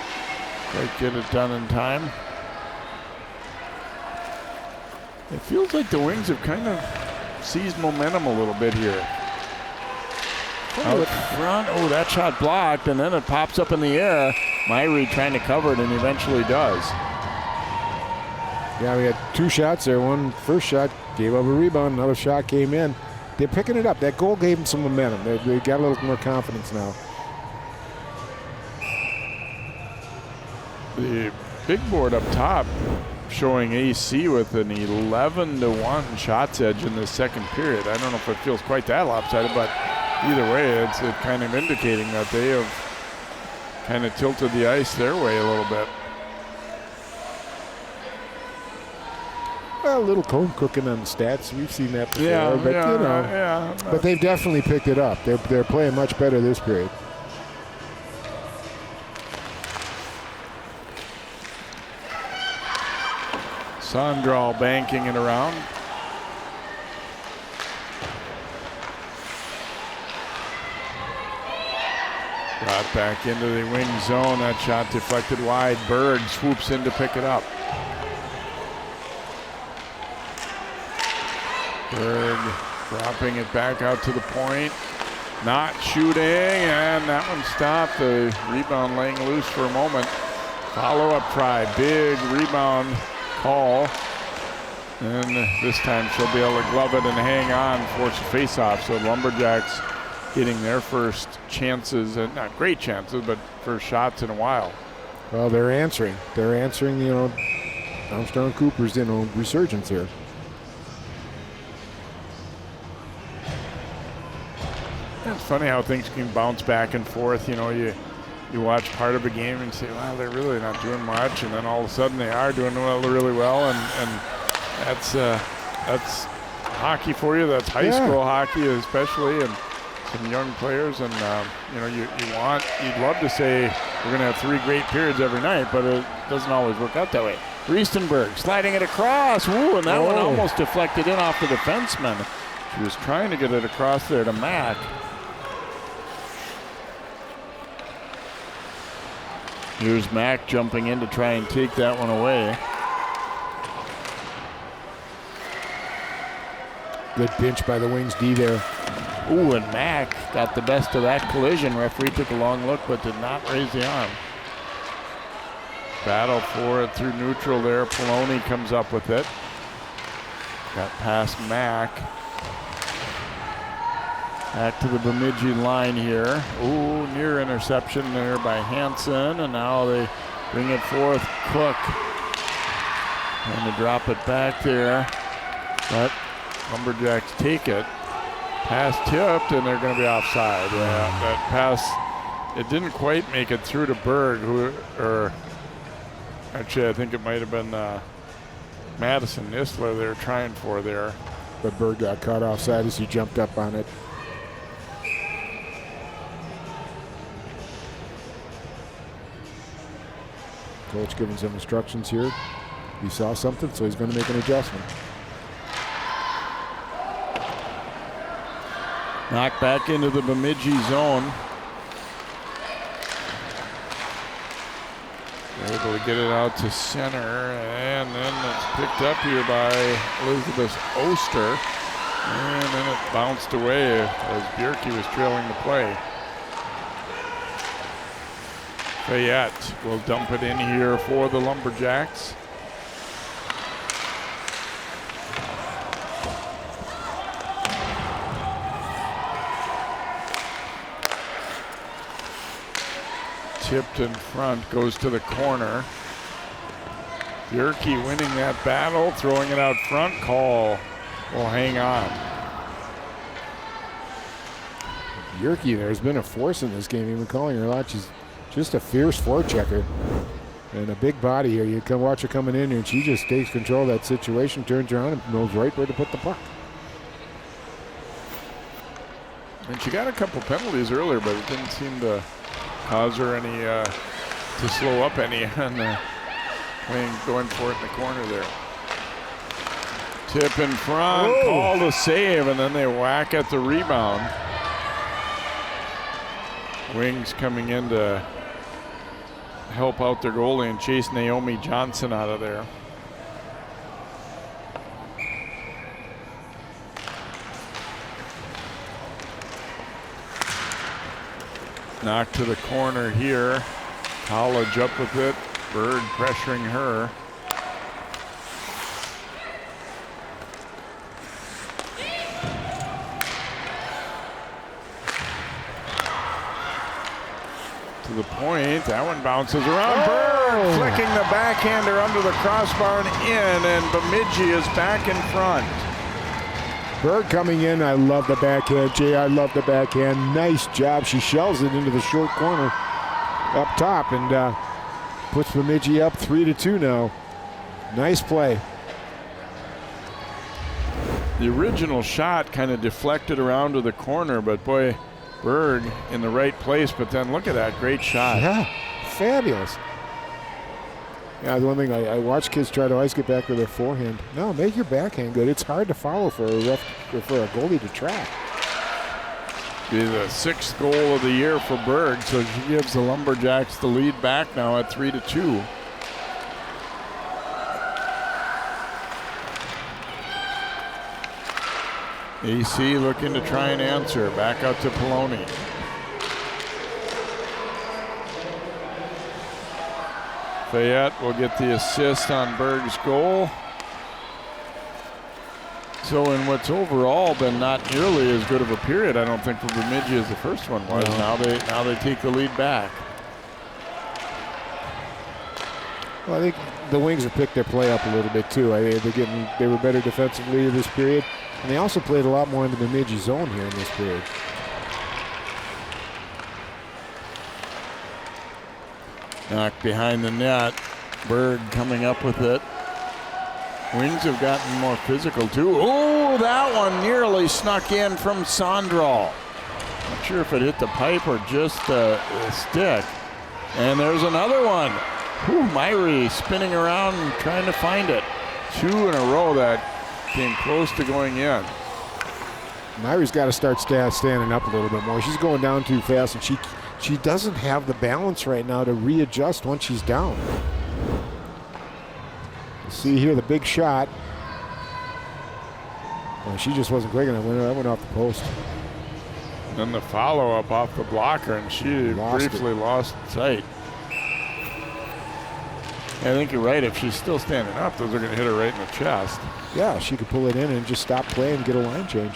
quite get it done in time. It feels like the Wings have kind of seized momentum a little bit here. Out front, oh, that shot blocked, and then it pops up in the air. Myrie trying to cover it, and eventually does. Yeah, we had 2 shots there. One first shot gave up a rebound, another shot came in. They're picking it up. That goal gave them some momentum. They got a little more confidence now. The big board up top showing AC with an 11-1 shots edge in the second period. I don't know if it feels quite that lopsided, but either way, it's kind of indicating that they have kind of tilted the ice their way a little bit. Well, a little cone cooking on the stats. We've seen that before, yeah, but they've definitely picked it up. They're playing much better this period. Sondral banking it around. Brought back into the wing zone. That shot deflected wide. Berg swoops in to pick it up. Berg dropping it back out to the point. Not shooting, and that one stopped. The rebound laying loose for a moment. Follow-up try, big rebound call. And this time she'll be able to glove it and hang on, force a face-off. So Lumberjacks getting their first chances, and not great chances, but first shots in a while. Well, they're answering. They're answering, Armstrong-Cooper's, resurgence here. It's funny how things can bounce back and forth. You watch part of a game and say, well, they're really not doing much, and then all of a sudden they are doing really well, and that's hockey for you. That's high school hockey especially, and some young players. And you'd love to say we're going to have 3 great periods every night, but it doesn't always work out that way. Riestenberg sliding it across. Ooh, and that one almost deflected in off the defenseman. She was trying to get it across there to Mack. Here's Mack jumping in to try and take that one away. Good pinch by the Wings D there. Ooh, and Mack got the best of that collision. Referee took a long look but did not raise the arm. Battle for it through neutral there. Poloni comes up with it. Got past Mack. Back to the Bemidji line here. Ooh, near interception there by Hansen, and now they bring it forth. Cook. And they drop it back there. But Lumberjacks take it. Pass tipped, and they're going to be offside. Yeah, that pass, it didn't quite make it through to Berg, actually I think it might have been Madison Nisler they were trying for there. But Berg got caught offside as he jumped up on it. Coach giving some instructions here. He saw something, so he's going to make an adjustment. Knocked back into the Bemidji zone. They're able to get it out to center, and then it's picked up here by Elizabeth Oster. And then it bounced away as Bjerke was trailing the play. Fayette will dump it in here for the Lumberjacks. Tipped in front, goes to the corner. Bjerke winning that battle, throwing it out front. Call will hang on. Bjerke, there's been a force in this game. You've been calling her a lot. She's just a fierce forechecker and a big body here. You can watch her coming in here, and she just takes control of that situation, turns around, and knows right where to put the puck. And she got a couple penalties earlier, but it didn't seem to cause her any, to slow up any on going for it in the corner there. Tip in front, call to save, and then they whack at the rebound. Wings coming in to help out their goalie and chase Naomi Johnson out of there. Knocked to the corner here. College up with it. Bird pressuring her. To the point. That one bounces around. Bird flicking the backhander under the crossbar and in, and Bemidji is back in front. Berg coming in. I love the backhand, Jay. I love the backhand. Nice job. She shells it into the short corner up top and puts Bemidji up 3-2 now. Nice play. The original shot kind of deflected around to the corner, but boy, Berg in the right place. But then look at that great shot. Yeah, fabulous. Yeah, the one thing I watch kids try to always get back with their forehand. No, make your backhand good. It's hard to follow for a goalie to track. Be the 6th goal of the year for Berg, so she gives the Lumberjacks the lead back now at 3-2. AC looking to try and answer. Back out to Poloni. Fayette will get the assist on Berg's goal. So in what's overall been not nearly as good of a period, I don't think, for Bemidji as the first one was. No. Now they take the lead back. Well, I think the Wings have picked their play up a little bit too. They were better defensively this period, and they also played a lot more in the Bemidji zone here in this period. Knocked behind the net. Berg coming up with it. Wings have gotten more physical too. Oh, that one nearly snuck in from Sondral. Not sure if it hit the pipe or just the stick. And there's another one. Whew, Myrie spinning around and trying to find it. 2 in a row that came close to going in. Myrie's got to start standing up a little bit more. She's going down too fast, and she doesn't have the balance right now to readjust once she's down. See here the big shot. Well, she just wasn't quick enough. That went off the post. Then the follow-up off the blocker, and she briefly lost sight. I think you're right. If she's still standing up, those are going to hit her right in the chest. Yeah, she could pull it in and just stop playing and get a line change.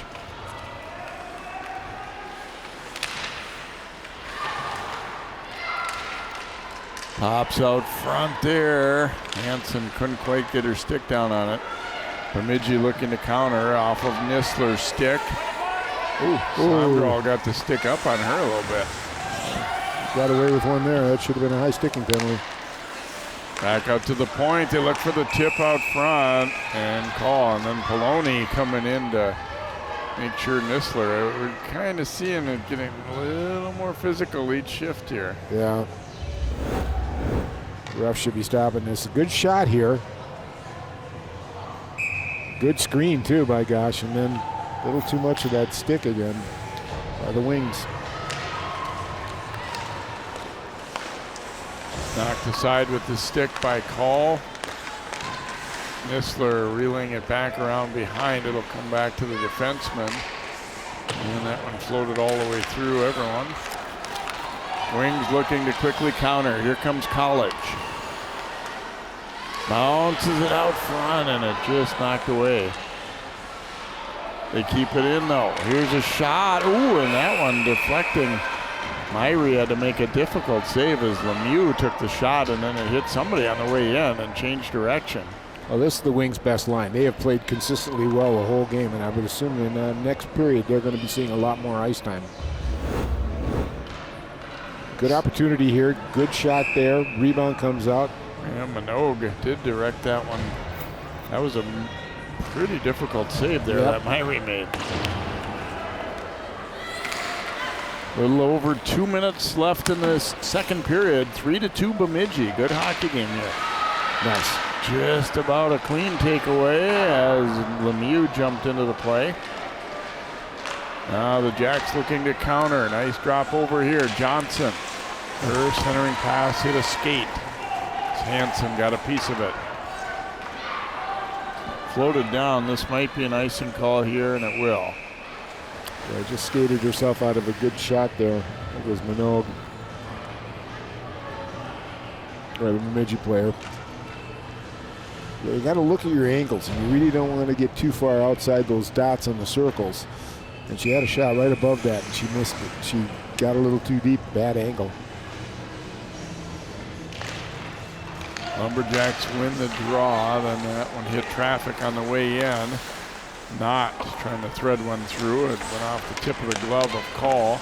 Pops out front there. Hansen couldn't quite get her stick down on it. Bemidji looking to counter off of Nisler's stick. Sondral got the stick up on her a little bit. Got away with one there. That should have been a high sticking penalty. Back out to the point. They look for the tip out front and call. And then Poloni coming in to make sure Nisler. We're kind of seeing it getting a little more physical each shift here. Yeah. Ref should be stopping this. A good shot here. Good screen too, by gosh. And then a little too much of that stick again by the Wings. Knocked aside with the stick by Call. Nisler reeling it back around behind. It'll come back to the defenseman. And that one floated all the way through everyone. Wings looking to quickly counter. Here comes College. Bounces it out front and it just knocked away. They keep it in though. Here's a shot. Ooh, and that one deflecting. Myrie had to make a difficult save as Lemieux took the shot and then it hit somebody on the way in and changed direction. Well, this is the Wings' best line. They have played consistently well the whole game, and I would assume in the next period they're going to be seeing a lot more ice time. Good opportunity here. Good shot there. Rebound comes out. Yeah, Minogue did direct that one. That was a pretty difficult save there that Myrie made. A little over 2 minutes left in this second period. 3-2 Bemidji. Good hockey game here. Nice. Just about a clean takeaway as Lemieux jumped into the play. Now the Jacks looking to counter. Nice drop over here. Johnson. Her centering pass hit a skate. Hansen got a piece of it. Floated down. This might be an icing call here, and it will. Yeah, just skated herself out of a good shot there. It was Minogue. Or the Bemidji player. You got to look at your angles, and you really don't want to get too far outside those dots on the circles. And she had a shot right above that, and she missed it. She got a little too deep, bad angle. Lumberjacks win the draw, then that one hit traffic on the way in. Not trying to thread one through. It went off the tip of the glove of Call.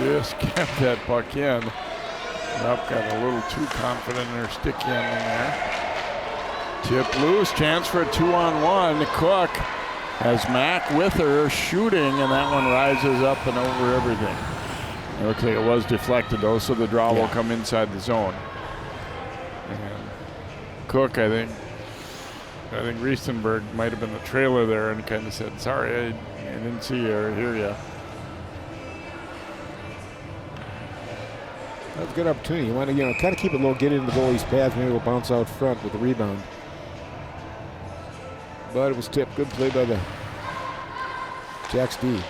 Just kept that puck in. Up got a little too confident in her stick handling there. Tip loose, chance for a 2-on-1. Cook has Mack with her shooting, and that one rises up and over everything. It looks like it was deflected though, so the draw will come inside the zone. And Cook, I think Riesenberg might have been the trailer there and kind of said, sorry, I didn't see you or hear you. That's a good opportunity. You want to, kind of keep it low, get it in the goalie's path, maybe we'll bounce out front with the rebound. But it was tipped. Good play by the Jacks D.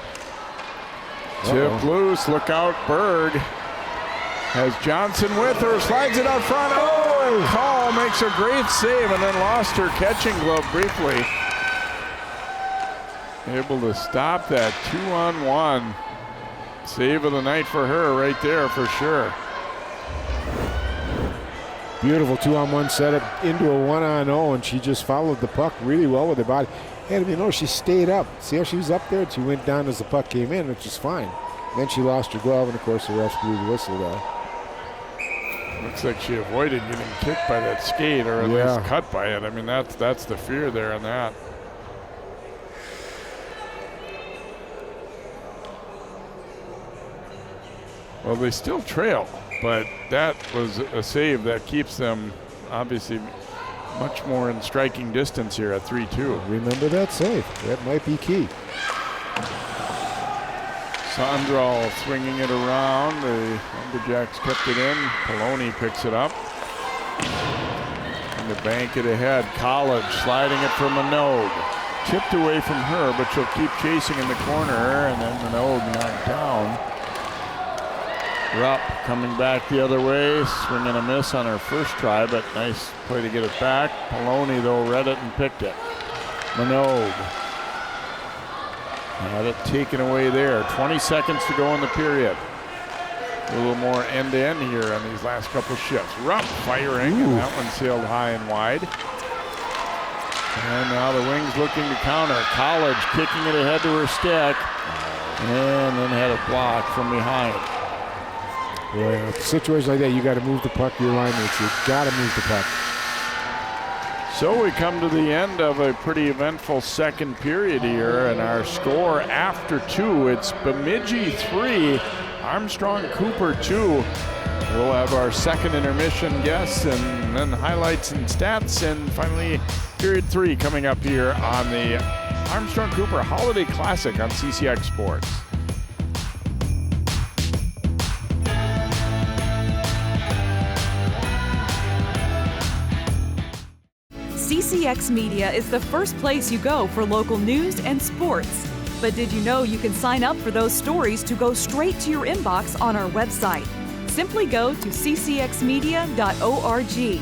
Tip loose. Look out, Berg. Has Johnson with her. Slides it out front. Oh, and Call makes a great save and then lost her catching glove briefly. Able to stop that 2-on-1. Save of the night for her right there for sure. Beautiful 2-on-1 setup into a 1-on-0, and she just followed the puck really well with her body. And she stayed up. See how she was up there? She went down as the puck came in, which is fine. Then she lost her glove, and of course the refs blew the whistle there. Looks like she avoided getting kicked by that skate, or at least cut by it. I mean, that's the fear there on that. Well, they still trail, but that was a save that keeps them obviously much more in striking distance here at 3-2. Remember that save. That might be key. Sondral swinging it around. The Lumberjacks kept it in. Poloni picks it up. And to bank it ahead. College sliding it for Minogue. Tipped away from her, but she'll keep chasing in the corner, and then Minogue knocked down. Rupp coming back the other way, swing and a miss on her first try, but nice play to get it back. Poloni, though, read it and picked it. Minogue had it taken away there. 20 seconds to go in the period. A little more end-to-end here on these last couple shifts. Rupp firing, and that one sailed high and wide. And now the Wings looking to counter. College kicking it ahead to her stick, and then had a block from behind. Boy, in a situation like that, you got to move the puck to your line mates. You got to move the puck. So we come to the end of a pretty eventful second period here, and our score after 2, it's Bemidji 3, Armstrong-Cooper 2. We'll have our second intermission guests and then highlights and stats, and finally period 3 coming up here on the Armstrong-Cooper Holiday Classic on CCX Sports. CCX Media is the first place you go for local news and sports. But did you know you can sign up for those stories to go straight to your inbox on our website? Simply go to ccxmedia.org.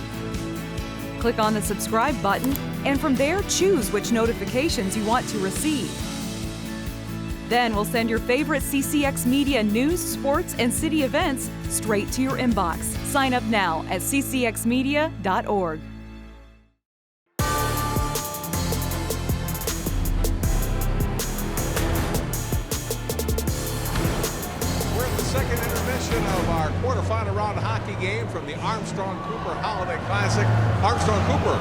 Click on the subscribe button, and from there choose which notifications you want to receive. Then we'll send your favorite CCX Media news, sports, and city events straight to your inbox. Sign up now at ccxmedia.org. Of our quarterfinal round hockey game from the Armstrong-Cooper Holiday Classic. Armstrong-Cooper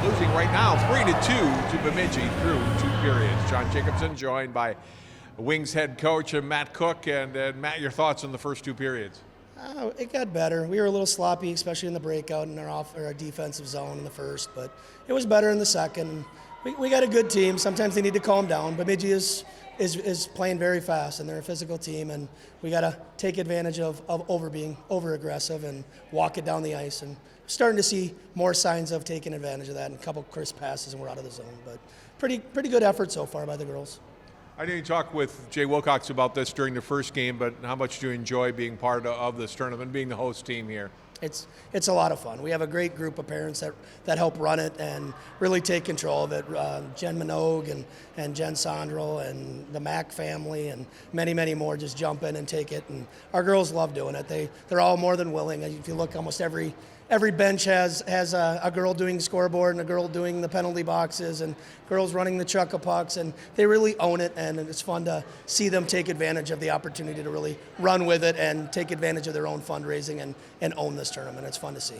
losing right now 3-2 to Bemidji through 2 periods. John Jacobson joined by Wings head coach Matt Cook. And Matt, your thoughts on the first 2 periods? It got better. We were a little sloppy, especially in the breakout in our defensive zone in the first, but it was better in the second. We got a good team. Sometimes they need to calm down. Bemidji is playing very fast, and they're a physical team, and we got to take advantage of being over aggressive and walk it down the ice. And starting to see more signs of taking advantage of that, and a couple crisp passes, and we're out of the zone. But pretty good effort so far by the girls. I didn't talk with Jay Wilcox about this during the first game, but how much do you enjoy being part of this tournament, being the host team here? It's a lot of fun. We have a great group of parents that help run it and really take control of it. Jen Minogue and Jen Sondral and the Mack family and many, many more just jump in and take it. And our girls love doing it. They're all more than willing. If you look, almost every bench has a girl doing scoreboard and a girl doing the penalty boxes and girls running the chuck-a-pucks, and they really own it, and it's fun to see them take advantage of the opportunity to really run with it and take advantage of their own fundraising and own this tournament. It's fun to see.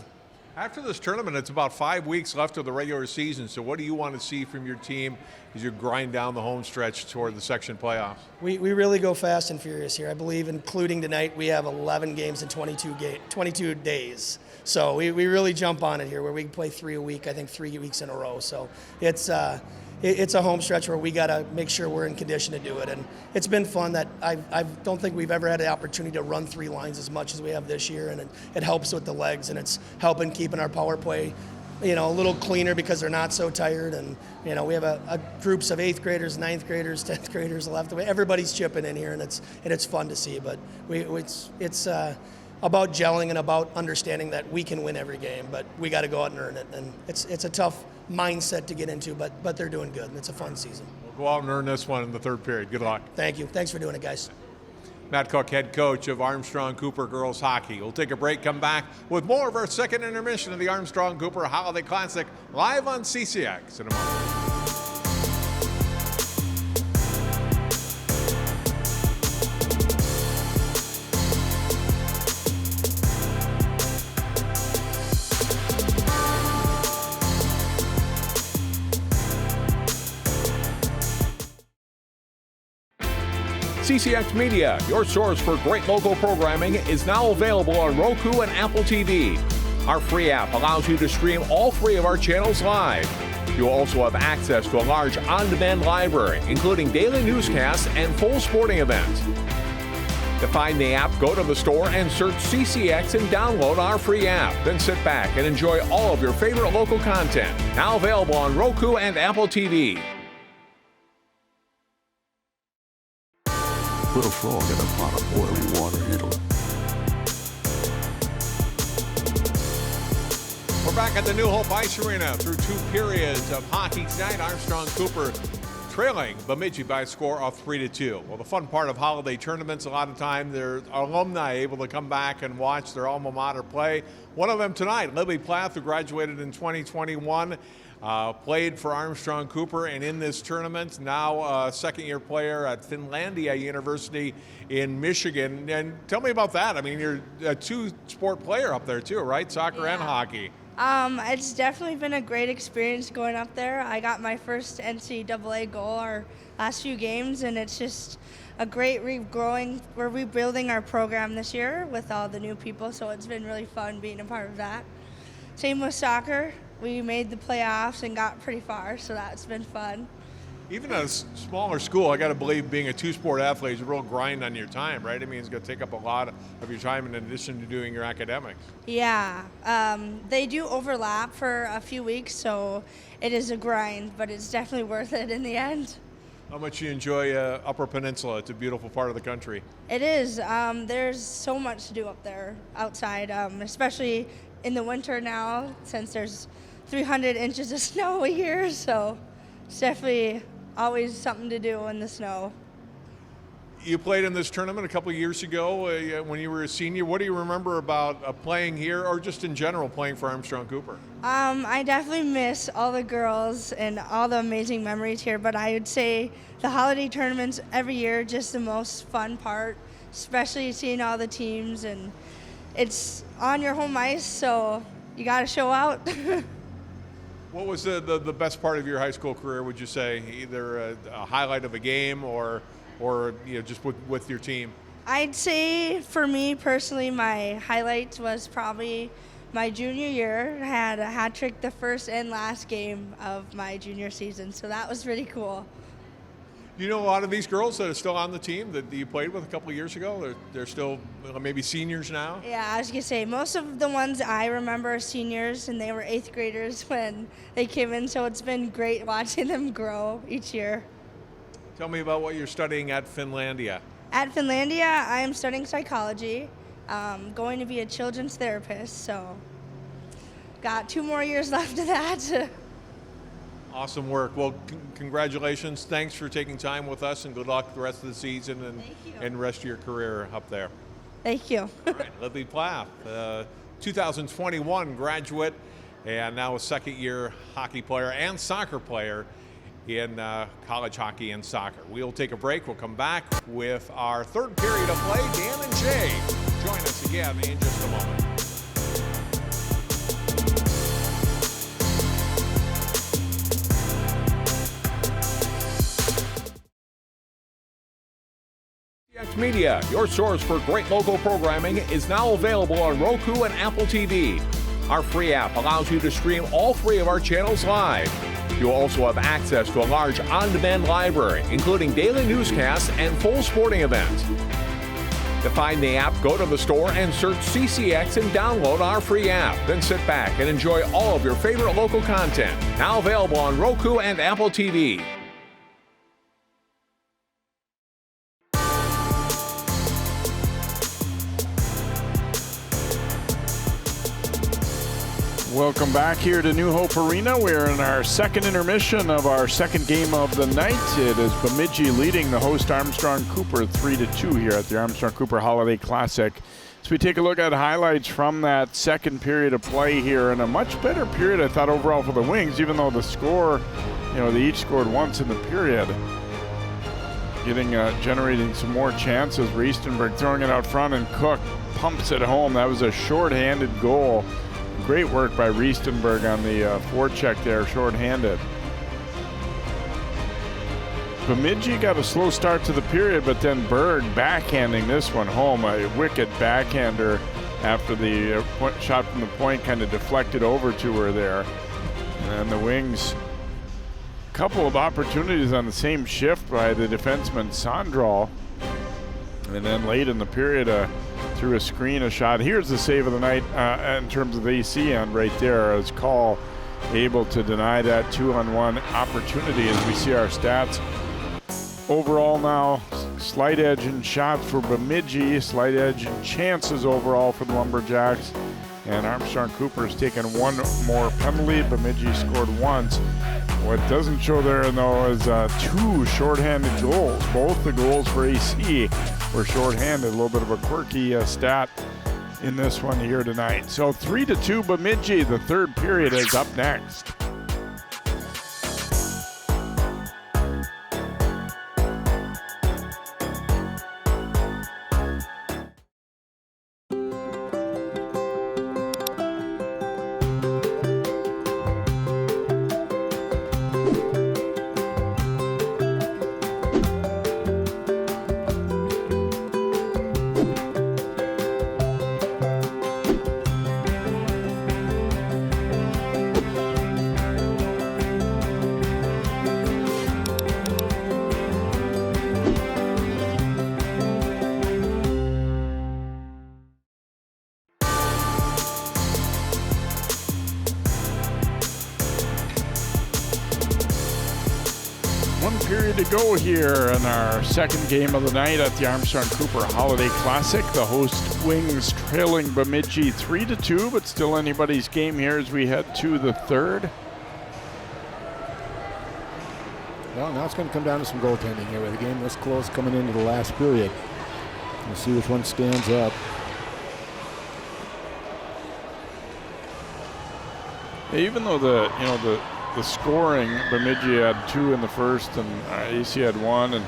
After this tournament, it's about 5 weeks left of the regular season, so what do you want to see from your team as you grind down the home stretch toward the section playoffs? We really go fast and furious here. I believe, including tonight, we have 11 games in 22 days. So we really jump on it here, where we can play 3 a week, I think 3 weeks in a row. So it's it's a home stretch where we got to make sure we're in condition to do it. And it's been fun that I don't think we've ever had the opportunity to run 3 lines as much as we have this year, and it helps with the legs, and it's helping keeping our power play, a little cleaner because they're not so tired. And, we have a groups of 8th graders, 9th graders, 10th graders left. Everybody's chipping in here, and it's fun to see. But it's about gelling and about understanding that we can win every game, but we got to go out and earn it. And it's a tough mindset to get into, but they're doing good, and it's a fun season. We'll go out and earn this one in the 3rd period. Good luck. Thank you. Thanks for doing it, guys. Matt Cook, head coach of Armstrong-Cooper girls hockey. We'll take a break, come back with more of our second intermission of the Armstrong-Cooper Holiday Classic live on CCX in a moment. CCX Media, your source for great local programming, is now available on Roku and Apple TV. Our free app allows you to stream all 3 of our channels live. You'll also have access to a large on-demand library, including daily newscasts and full sporting events. To find the app, go to the store and search CCX and download our free app. Then sit back and enjoy all of your favorite local content. Now available on Roku and Apple TV. Put a frog in a pot of boiling water and it'll... We're back at the New Hope Ice Arena through 2 periods of hockey tonight. Armstrong-Cooper trailing Bemidji by a score of 3-2. Well, the fun part of holiday tournaments, a lot of time, their alumni able to come back and watch their alma mater play. One of them tonight, Libby Plath, who graduated in 2021. Played for Armstrong-Cooper, and in this tournament, now a second-year player at Finlandia University in Michigan. And tell me about that. I mean, you're a 2-sport player up there too, right? Soccer and hockey. It's definitely been a great experience going up there. I got my first NCAA goal our last few games, and it's just a great regrowing. We're rebuilding our program this year with all the new people, so it's been really fun being a part of that. Same with soccer. We made the playoffs and got pretty far, so that's been fun. Even at a smaller school, I got to believe being a 2-sport athlete is a real grind on your time, right? I mean, it's going to take up a lot of your time in addition to doing your academics. Yeah, they do overlap for a few weeks, so it is a grind, but it's definitely worth it in the end. How much you enjoy Upper Peninsula? It's a beautiful part of the country. It is. There's so much to do up there outside, especially in the winter now, since there's 300 inches of snow a year, so it's definitely always something to do in the snow. You played in this tournament a couple of years ago when you were a senior. What do you remember about playing here, or just in general playing for Armstrong-Cooper? I definitely miss all the girls and all the amazing memories here, but I would say the holiday tournaments every year just the most fun part, especially seeing all the teams, and it's on your home ice, so you got to show out. What was the best part of your high school career, would you say? Either a highlight of a game or just with your team? I'd say for me personally, my highlight was probably my junior year. I had a hat trick the first and last game of my junior season, so that was pretty cool. Do you know a lot of these girls that are still on the team that you played with a couple of years ago? They're still maybe seniors now? Yeah, I was going to say, most of the ones I remember are seniors, and they were 8th graders when they came in, so it's been great watching them grow each year. Tell me about what you're studying at Finlandia. At Finlandia, I am studying psychology, going to be a children's therapist, so got 2 more years left of that. Awesome work. Well, congratulations. Thanks for taking time with us, and good luck the rest of the season and the rest of your career up there. Thank you. All right, Libby Plath, 2021 graduate, and now a second-year hockey player and soccer player in college hockey and soccer. We'll take a break. We'll come back with our 3rd period of play. Dan and Jay join us again in just a moment. CCX Media, your source for great local programming, is now available on Roku and Apple TV. Our free app allows you to stream all 3 of our channels live. You'll also have access to a large on-demand library, including daily newscasts and full sporting events. To find the app, go to the store and search CCX and download our free app. Then sit back and enjoy all of your favorite local content. Now available on Roku and Apple TV. Welcome back here to New Hope Arena. We're in our second intermission of our second game of the night. It is Bemidji leading the host Armstrong-Cooper 3-2 here at the Armstrong-Cooper Holiday Classic. So we take a look at highlights from that second period of play here, and a much better period, I thought, overall for the Wings, even though the score, they each scored once in the period. Generating some more chances. Riestenberg throwing it out front, and Cook pumps it home. That was a shorthanded goal. Great work by Riestenberg on the forecheck there, shorthanded. Bemidji got a slow start to the period, but then Berg backhanding this one home, a wicked backhander after the shot from the point kind of deflected over to her there. And the Wings, a couple of opportunities on the same shift by the defenseman Sandral. And then late in the period, through a screen, a shot. Here's the save of the night in terms of the AC end right there, as Call able to deny that 2-on-1 opportunity as we see our stats. Overall now, slight edge in shots for Bemidji, slight edge in chances overall for the Lumberjacks. And Armstrong-Cooper has taken one more penalty. Bemidji scored once. What doesn't show there, though, is two shorthanded goals. Both the goals for AC were shorthanded. A little bit of a quirky stat in this one here tonight. So 3-2 Bemidji. The third period is up next. Period to go here in our second game of the night at the Armstrong-Cooper Holiday Classic. The host Wings trailing Bemidji 3-2, but still anybody's game here as we head to the third. Well, now it's going to come down to some goaltending here with the game this close coming into the last period. We'll see which one stands up. Even though the scoring, Bemidji had 2 in the first and AC had 1, and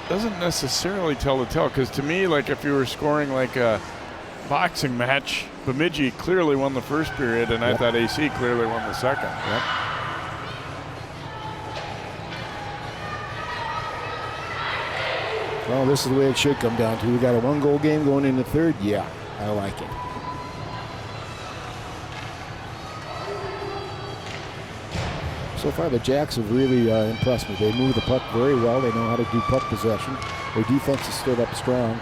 doesn't necessarily tell the tale, because to me, like if you were scoring like a boxing match, Bemidji clearly won the first period, and I thought AC clearly won the second. Yep. Well, this is the way it should come down to. We got a 1-goal game going into third. Yeah, I like it. So far, the Jacks have really impressed me. They move the puck very well. They know how to do puck possession. Their defense has stood up strong.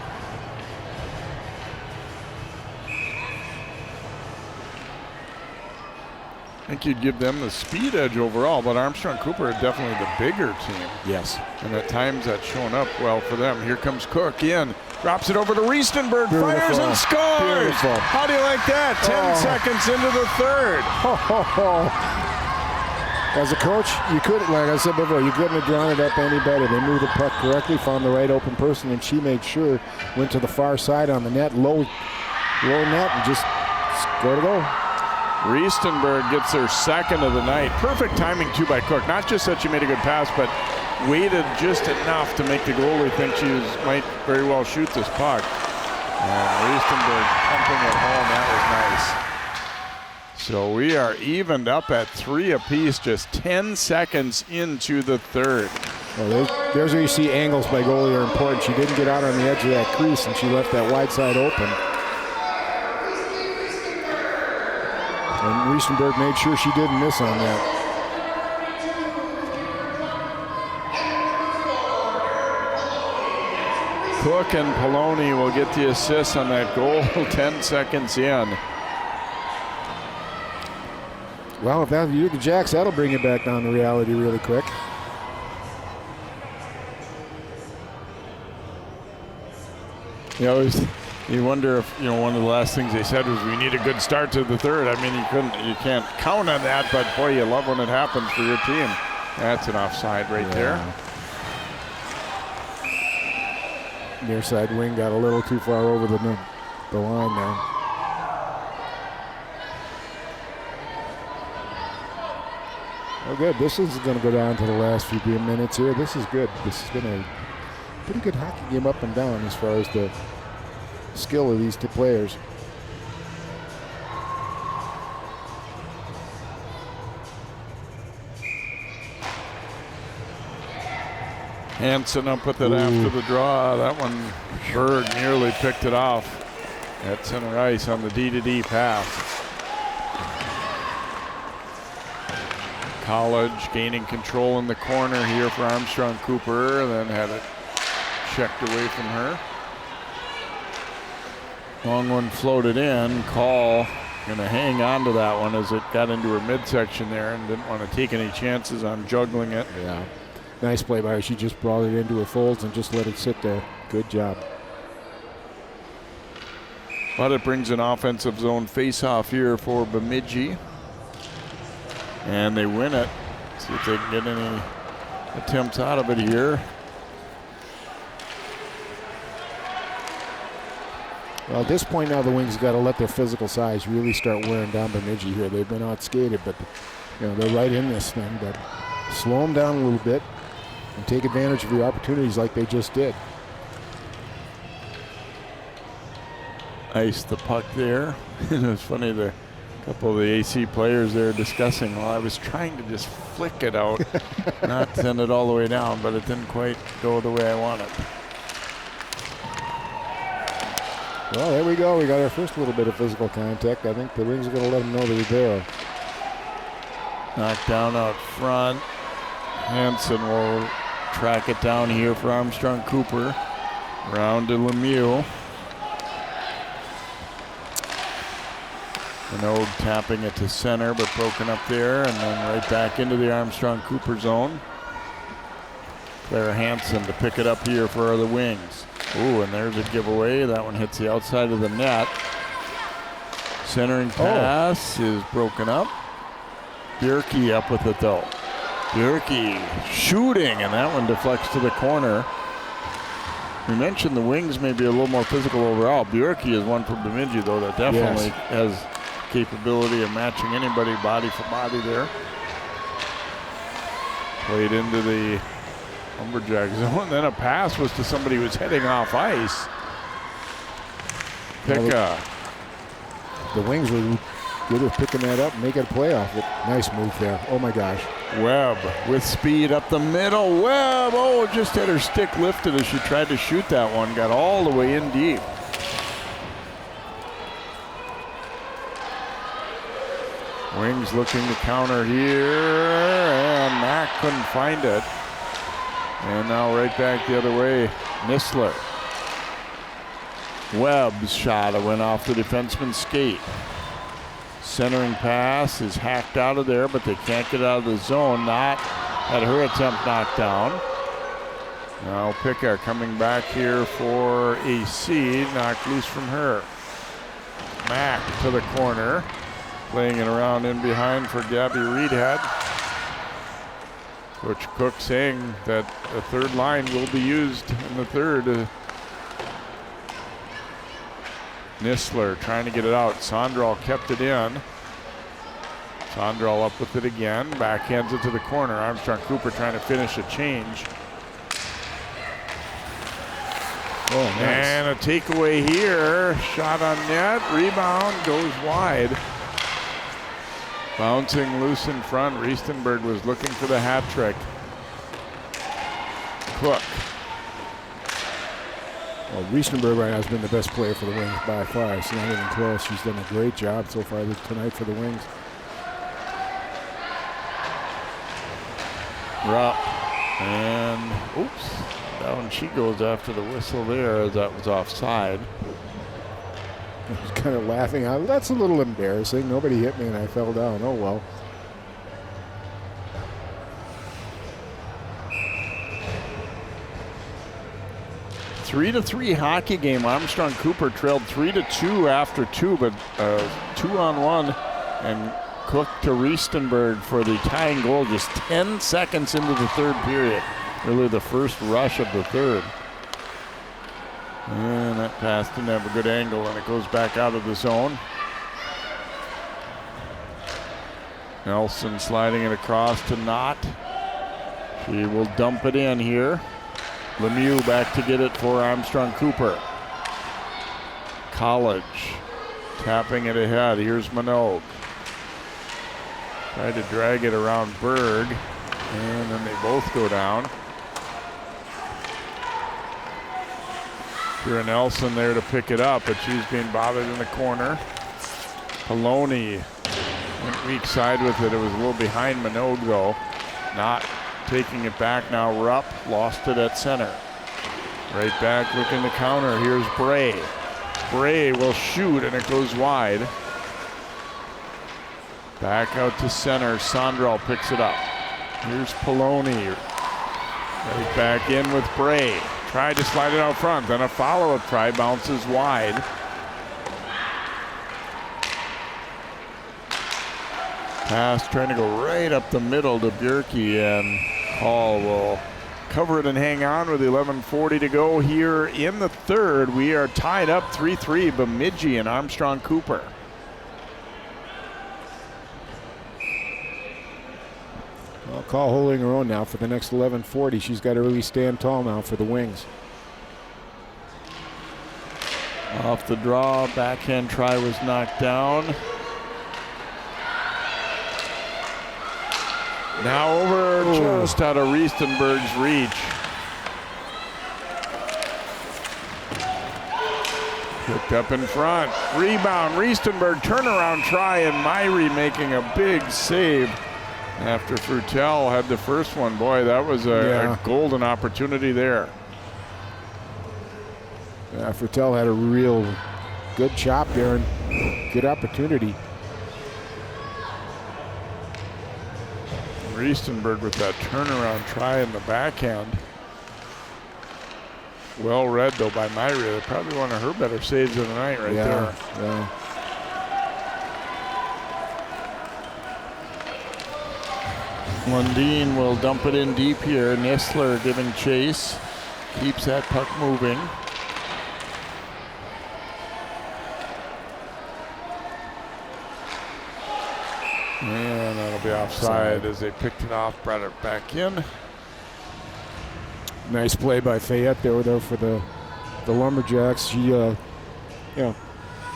I think you'd give them the speed edge overall, but Armstrong-Cooper are definitely the bigger team. Yes. And at times that's shown up well for them. Here comes Cook in, drops it over to Riestenberg, fires and scores! Beautiful. How do you like that? 10 seconds into the third. As a coach, you couldn't, like I said before, you couldn't have drawn it up any better. They moved the puck correctly, found the right open person, and she made sure, went to the far side on the net, low net, and just scored a goal. Riestenberg gets her second of the night. Perfect timing, too, by Cook. Not just that she made a good pass, but waited just enough to make the goalie think she might very well shoot this puck. And Riestenberg pumping it home. That was nice. So we are evened up at 3 apiece, just 10 seconds into the third. Well, there's where you see angles by goalie are important. She didn't get out on the edge of that crease, and she left that wide side open. And Riestenberg made sure she didn't miss on that. Cook and Poloni will get the assist on that goal 10 seconds in. Well, if that's you, the Jacks, that'll bring it back down to reality really quick. You wonder if, one of the last things they said was we need a good start to the third. I mean, you can't count on that, but boy, you love when it happens for your team. That's an offside right there. Near side wing got a little too far over the line there. Oh, good. This is going to go down to the last few minutes here. This is good. This has been a pretty good hockey game up and down as far as the skill of these two players. Hansen up with it after the draw. That one, Berg nearly picked it off at center ice on the D-to-D pass. College gaining control in the corner here for Armstrong-Cooper, then had it checked away from her. Long one floated in. Call going to hang on to that one as it got into her midsection there and didn't want to take any chances on juggling it. Yeah. Nice play by her. She just brought it into her folds and just let it sit there. Good job. But it brings an offensive zone face-off here for Bemidji. And they win it. See if they can get any attempts out of it here. Well, at this point now, the Wings got to let their physical size really start wearing down Bemidji here. They've been outskated, but they're right in this thing. But slow them down a little bit and take advantage of your opportunities like they just did. Ice the puck there. It was funny, the couple of the AC players there discussing, well, I was trying to just flick it out, not send it all the way down, but it didn't quite go the way I wanted. Well, there we go. We got our first little bit of physical contact. I think the Wings are going to let them know they're there. Knocked down out front. Hansen will track it down here for Armstrong-Cooper. Round to Lemieux. Minogue tapping it to center, but broken up there, and then right back into the Armstrong-Cooper zone. Claire Hansen to pick it up here for the Wings. Ooh, and there's a giveaway. That one hits the outside of the net. Centering pass is broken up. Bjerke up with it though. Bjerke shooting, and that one deflects to the corner. We mentioned the Wings may be a little more physical overall. Bjerke is one for Bemidji though that definitely has capability of matching anybody body for body there. Played into the Lumberjack zone. Then a pass was to somebody who was heading off ice. Picka. The Wings were good at picking that up and making a play off it. Nice move there. Oh my gosh. Webb with speed up the middle. Webb, just had her stick lifted as she tried to shoot that one. Got all the way in deep. Wings looking to counter here, and Mack couldn't find it. And now right back the other way, Nisler. Webb's shot went off the defenseman's skate. Centering pass is hacked out of there, but they can't get out of the zone. Not had her attempt knocked down. Now Picka coming back here for AC, knocked loose from her. Mack to the corner, playing it around in behind for Gabby Reedhead. Coach Cook saying that the third line will be used in the third. Nisler trying to get it out. Sondral kept it in. Sondral up with it again. Backhands it to the corner. Armstrong-Cooper trying to finish a change. Oh, nice. And a takeaway here. Shot on net. Rebound goes wide. Bouncing loose in front. Riestenberg was looking for the hat trick. Cook. Well, Riestenberg right now has been the best player for the Wings by far. It's not even close. She's done a great job so far tonight for the Wings. Rupp. And, oops. Down she goes after the whistle there, as that was offside. I was kind of laughing. That's a little embarrassing. Nobody hit me and I fell down. Oh, well. Three to 3 hockey game. Armstrong-Cooper trailed 3-2 after 2, but 2-on-1, and Cook to Riestenberg for the tying goal just 10 seconds into the third period. Really the first rush of the third. And that pass didn't have a good angle, and it goes back out of the zone. Nelson sliding it across to Knott. She will dump it in here. Lemieux back to get it for Armstrong-Cooper. College tapping it ahead. Here's Minogue. Tried to drag it around Berg, and then they both go down. Kira Nelson there to pick it up, but she's being bothered in the corner. Poloni went weak side with it. It was a little behind Minogue though. Not taking it back now. Rupp lost it at center. Right back looking to counter. Here's Bray. Bray will shoot and it goes wide. Back out to center. Sondral picks it up. Here's Poloni. Right back in with Bray. Tried to slide it out front. Then a follow-up try bounces wide. Pass trying to go right up the middle to Bjerke, and Hall will cover it and hang on with 11:40 to go here in the third. We are tied up 3-3, Bemidji and Armstrong-Cooper. I'll call holding her own now for the next 11:40. She's got to really stand tall now for the Wings. Off the draw, backhand try was knocked down. Now over just out of Riestenberg's reach. Picked up in front. Rebound, Riestenberg, turnaround try, and Myrie making a big save after Frutel had the first one. Boy, that was a golden opportunity there. Yeah, Frutel had a real good chop there and good opportunity. Riestenberg with that turnaround try in the backhand. Well read though by Myrie. Probably one of her better saves of the night right there. Yeah. Lundin will dump it in deep here. Nistler giving chase. Keeps that puck moving. And that'll be offside as they picked it off, brought it back in. Nice play by Fayette there for the Lumberjacks. She, it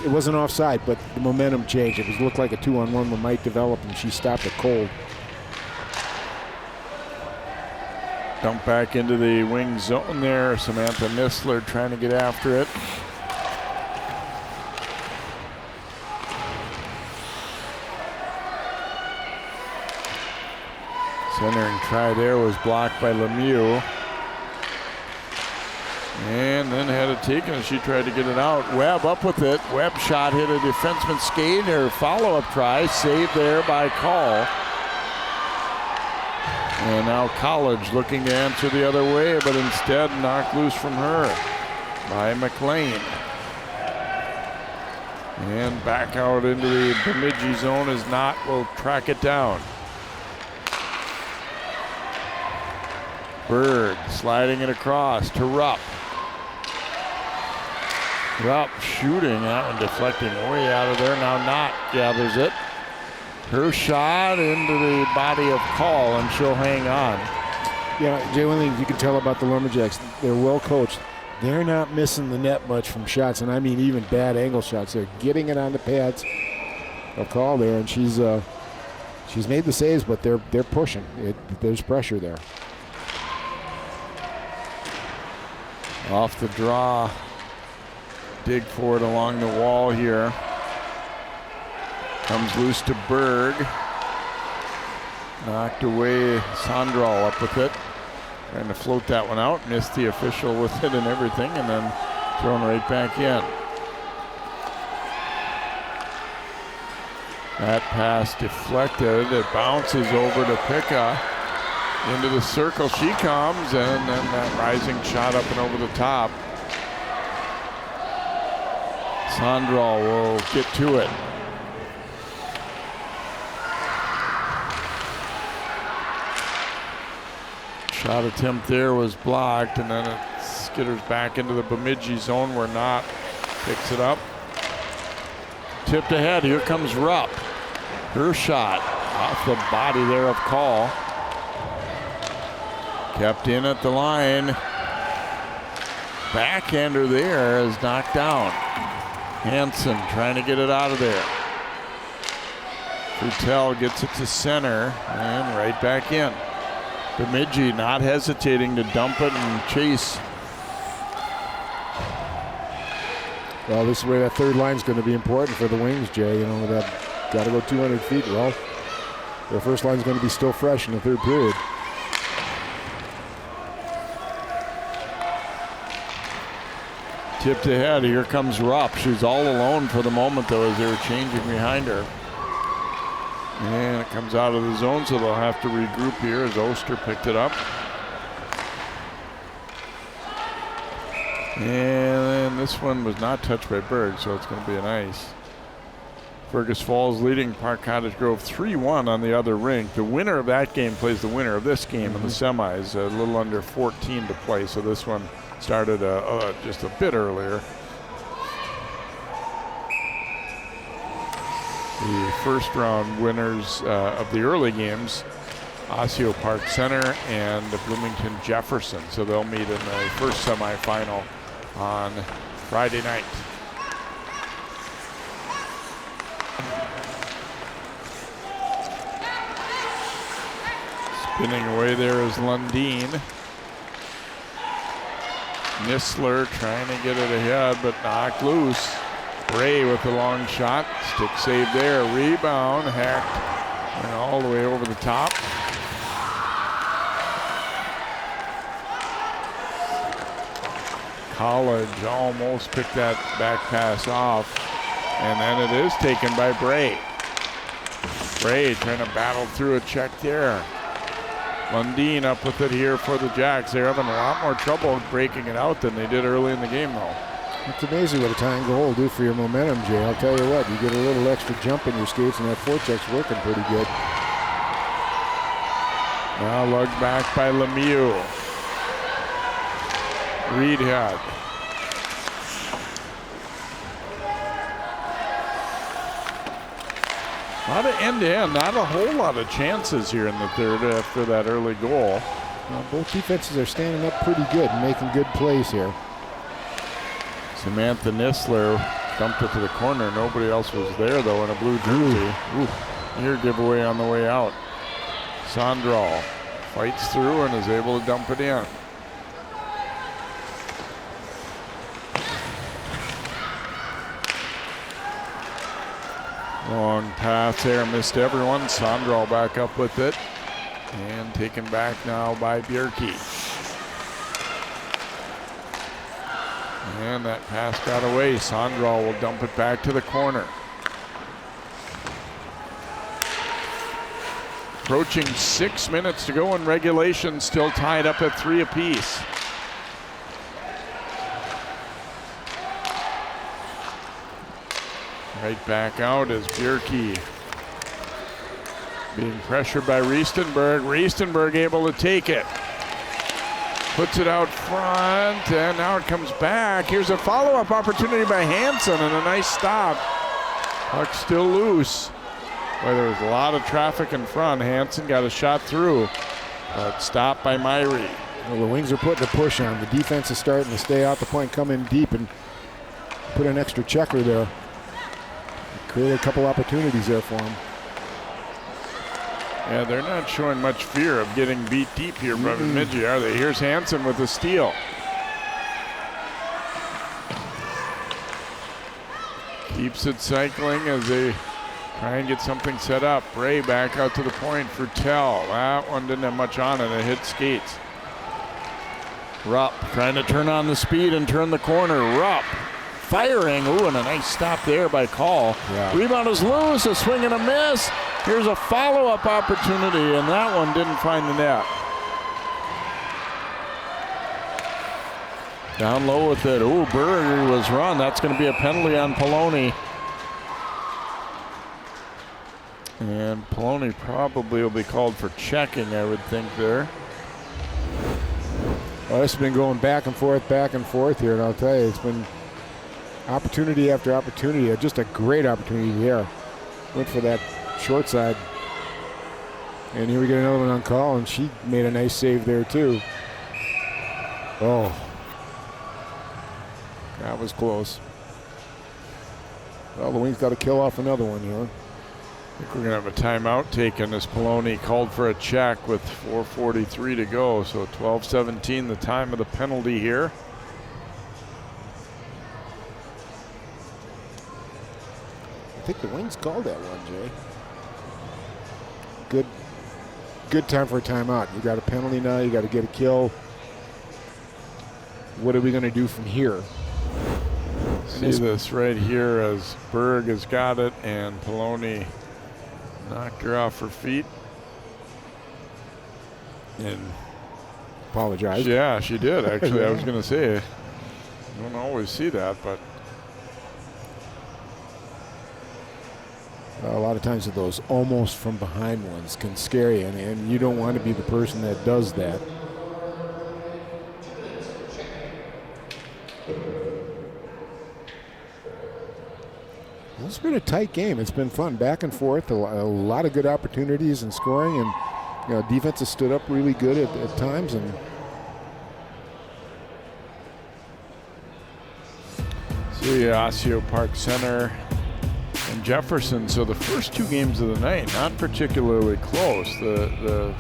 wasn't offside, but the momentum changed. It looked like a 2-on-1 that might develop, and she stopped it cold. Dump back into the wing zone there. Samantha Nistler trying to get after it. Centering try there was blocked by Lemieux. And then had it taken as she tried to get it out. Webb up with it. Webb shot hit a defenseman skate. Her follow-up try saved there by Call. And now College looking to answer the other way, but instead knocked loose from her by McLean. And back out into the Bemidji zone as Knott will track it down. Berg sliding it across to Rupp. Rupp shooting, that one deflecting way out of there. Now Knott gathers it. Her shot into the body of Call, and she'll hang on. Yeah, Jay, one thing you can tell about the Lumberjacks, they're well coached. They're not missing the net much from shots, and I mean even bad angle shots. They're getting it on the pads of Call there, and she's made the saves, but they're pushing. There's pressure there. Off the draw. Dig for it along the wall here. Comes loose to Berg. Knocked away. Sondral up with it. Trying to float that one out, missed the official with it and everything, and then thrown right back in. That pass deflected. It bounces over to Picka. Into the circle she comes, and then that rising shot up and over the top. Sandrall will get to it. Shot attempt there was blocked, and then it skitters back into the Bemidji zone where Knott picks it up. Tipped ahead, here comes Rupp. Her shot off the body there of Call. Kept in at the line. Backhander there is knocked down. Hansen trying to get it out of there. Frutel gets it to center and right back in. Bemidji not hesitating to dump it and chase. Well, this is where that third line is going to be important for the Wings, Jay. You know, that got to go 200 feet. Well, their first line is going to be still fresh in the third period. Tipped ahead, here comes Rupp. She's all alone for the moment though as they're changing behind her. And it comes out of the zone, so they'll have to regroup here as Oster picked it up. And this one was not touched by Berg, so it's going to be an ice. Fergus Falls leading Park Cottage Grove 3-1 on the other rink. The winner of that game plays the winner of this game in the semis. A little under 14 to play, so this one started just a bit earlier. The first round winners of the early games, Osseo Park Center and Bloomington Jefferson. So they'll meet in the first semifinal on Friday night. Spinning away there is Lundeen. Nisler trying to get it ahead, but knocked loose. Bray with the long shot. Stick save there. Rebound. Hacked. And all the way over the top. College almost picked that back pass off. And then it is taken by Bray. Bray trying to battle through a check there. Lundeen up with it here for the Jacks. They're having a lot more trouble breaking it out than they did early in the game, though. It's amazing what a tying goal will do for your momentum, Jay. I'll tell you what, you get a little extra jump in your skates, and that forecheck's working pretty good. Now lugged back by Lemieux. Reedhead. A lot of end-to-end, not a whole lot of chances here in the third after that early goal. Well, both defenses are standing up pretty good and making good plays here. Samantha Nisler dumped it to the corner. Nobody else was there, though, in a blue jersey. Ooh, near giveaway on the way out. Sandrall fights through and is able to dump it in. Long pass there, missed everyone. Sandrall back up with it. And taken back now by Bjerke. And that pass got away. Sandrall will dump it back to the corner. Approaching 6 minutes to go in regulation, still tied up at 3 apiece. Right back out is Bjerke. Being pressured by Riestenberg. Riestenberg able to take it. Puts it out front, and now it comes back. Here's a follow-up opportunity by Hansen, and a nice stop. Puck still loose. Well, there was a lot of traffic in front. Hansen got a shot through, but stopped by Myrie. Well, the Wings are putting a push on. The defense is starting to stay out the point, come in deep, and put an extra checker there. Create a couple opportunities there for them. Yeah, they're not showing much fear of getting beat deep here by Bemidji, are they? Here's Hansen with the steal. Keeps it cycling as they try and get something set up. Bray back out to the point for Tell. That one didn't have much on it. It hit skates. Rupp trying to turn on the speed and turn the corner. Rupp firing. Ooh, and a nice stop there by Call. Yeah. Rebound is loose, a swing and a miss. Here's a follow-up opportunity, and that one didn't find the net. Down low with it. Ooh, Berger was run. That's going to be a penalty on Poloni. And Poloni probably will be called for checking, I would think, there. Well, this has been going back and forth here, and I'll tell you, it's been opportunity after opportunity. Just a great opportunity here. Went for that short side. And here we get another one on Call, and she made a nice save there, too. Oh. That was close. Well, the Wings got to kill off another one here. I think we're going to have a timeout taken as Poloni called for a check with 4:43 to go. So 12:17, the time of the penalty here. I think the Wings called that one, Jay. Good time for a timeout. You got a penalty now. You got to get a kill. What are we going to do from here? See this right here as Berg has got it and Poloni knocked her off her feet. And apologized. Yeah, she did actually. I was going to say, you don't always see that, but a lot of times those almost from behind ones can scare you, and you don't want to be the person that does that. It's been a tight game. It's been fun, back and forth, a lot of good opportunities and scoring, and defense has stood up really good at times. And see Osseo Park Center and Jefferson. So the first two games of the night, not particularly close. The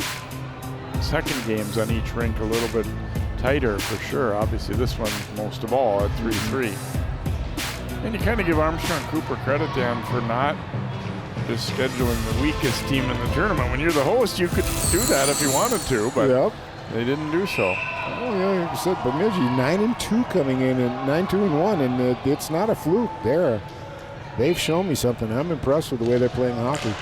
second games on each rink a little bit tighter for sure. Obviously this one most of all at 3-3. And you kind of give Armstrong-Cooper credit, Dan, for not just scheduling the weakest team in the tournament. When you're the host, you could do that if you wanted to, but they didn't do so. Oh, yeah, like you said, Bemidji 9-2 coming in, and 9-2-1, and it's not a fluke. They've shown me something. I'm impressed with the way they're playing hockey.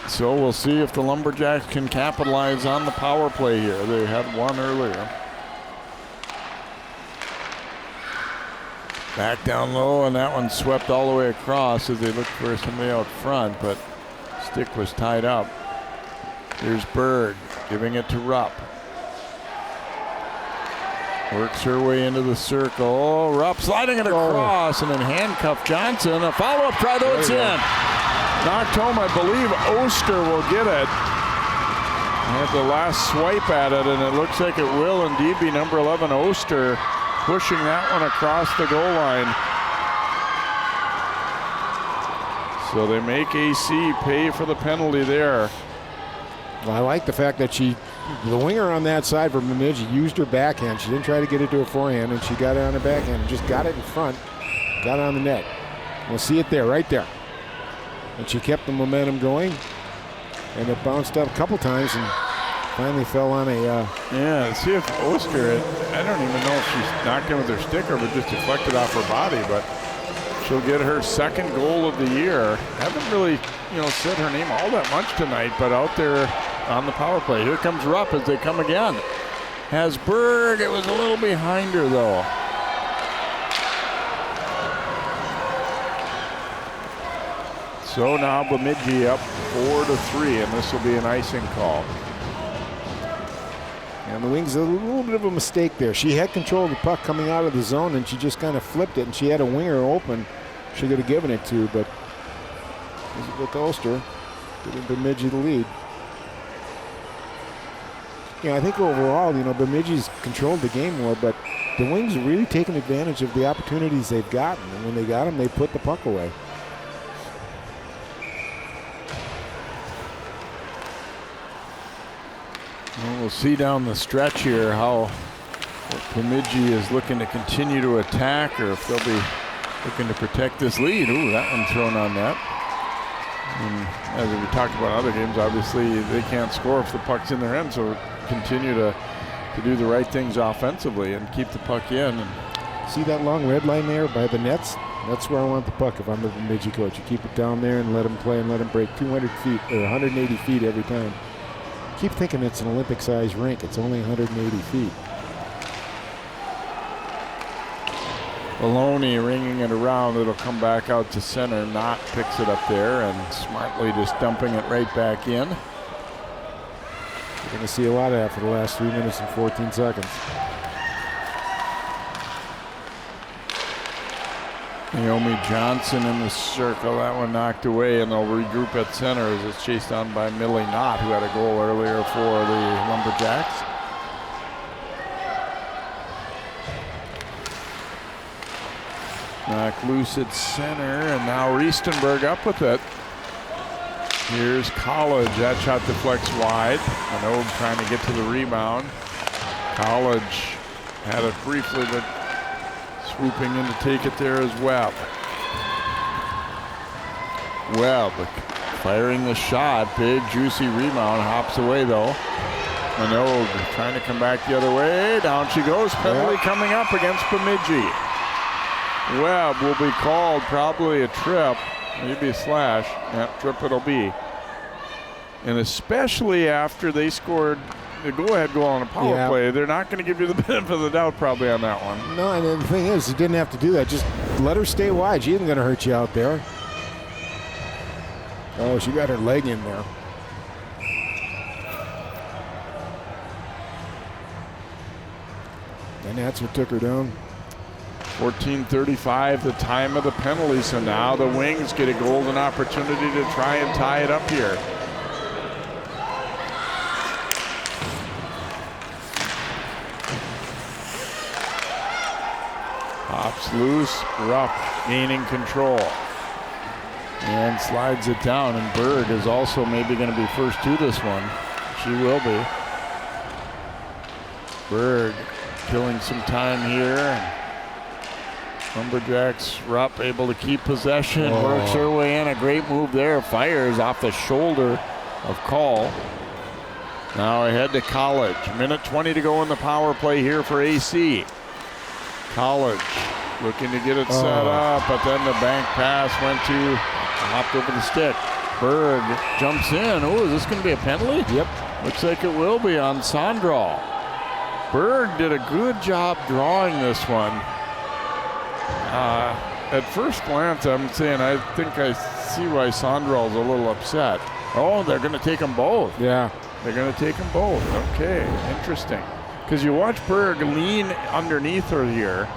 So we'll see if the Lumberjacks can capitalize on the power play here. They had one earlier. Back down low, and that one swept all the way across as they looked for somebody out front, but stick was tied up. Here's Berg giving it to Rupp. Works her way into the circle. Oh, Rupp sliding it across and then handcuffed Johnson. A follow-up try, though it's in. Knocked home, I believe Oster will get it. Had the last swipe at it, and it looks like it will indeed be number 11 Oster pushing that one across the goal line. So they make AC pay for the penalty there. Well, I like the fact that the winger on that side for Bemidji used her backhand. She didn't try to get it to her forehand, and she got it on her backhand and just got it in front, got it on the net. We'll see it there, right there. And she kept the momentum going, and it bounced up a couple times and finally fell on a... Yeah, see if Oster, I don't even know if she's knocked in with her stick or if it just deflected off her body, but she'll get her second goal of the year. Haven't really, said her name all that much tonight, but out there on the power play. Here comes Rupp as they come again. Has Berg, it was a little behind her though. So now Bemidji up 4-3, and this will be an icing call. And the Wings, a little bit of a mistake there. She had control of the puck coming out of the zone, and she just kind of flipped it, and she had a winger open she could have given it to, but with Ulster, giving Bemidji the lead. I think overall, Bemidji's controlled the game more, but the Wings are really taking advantage of the opportunities they've gotten, and when they got them, they put the puck away. Well, we'll see down the stretch here how Bemidji is looking to continue to attack or if they'll be looking to protect this lead. Ooh, that one thrown on net. And as we talked about other games, obviously they can't score if the puck's in their end, so continue to do the right things offensively and keep the puck in. And see that long red line there by the nets? That's where I want the puck if I'm the Bemidji coach. You keep it down there and let them play and let them break 200 feet or 180 feet every time. Keep thinking it's an Olympic-sized rink. It's only 180 feet. Maloney ringing it around. It'll come back out to center. Knott picks it up there and smartly just dumping it right back in. You're going to see a lot of that for the last 3 minutes and 14 seconds. Naomi Johnson in the circle. That one knocked away, and they'll regroup at center as it's chased down by Millie Knott, who had a goal earlier for the Lumberjacks. Knocked loose at center, and now Riestenberg up with it. Here's College. That shot deflects wide. Minogue trying to get to the rebound. College had it briefly, but swooping in to take it there is Webb. Webb firing the shot. Big, juicy rebound. Hops away, though. Minogue trying to come back the other way. Down she goes. Penalty coming up against Bemidji. Webb will be called, probably a trip, maybe a slash. Yeah, trip it'll be. And especially after they scored the go-ahead goal on a power play, they're not going to give you the benefit of the doubt probably on that one. No, and the thing is, you didn't have to do that. Just let her stay wide. She isn't going to hurt you out there. Oh, she got her leg in there. And that's what took her down. 14:35, the time of the penalty. So now the Wings get a golden opportunity to try and tie it up here. Pops loose, Rupp gaining control. And slides it down, and Berg is also maybe going to be first to this one. She will be. Berg killing some time here. Lumberjacks, Rupp able to keep possession, works her way in. A great move there, fires off the shoulder of Call. Now ahead to College. Minute 20 to go in the power play here for AC. College looking to get it set up, but then the bank pass went to, hopped over the stick. Berg jumps in. Oh, is this going to be a penalty? Yep. Looks like it will be on Sondral. Berg did a good job drawing this one. At first glance, I'm saying I think I see why Sondral's a little upset. Oh, they're going to take them both. Yeah. They're going to take them both. Okay, interesting. Because you watch Berg lean underneath her here.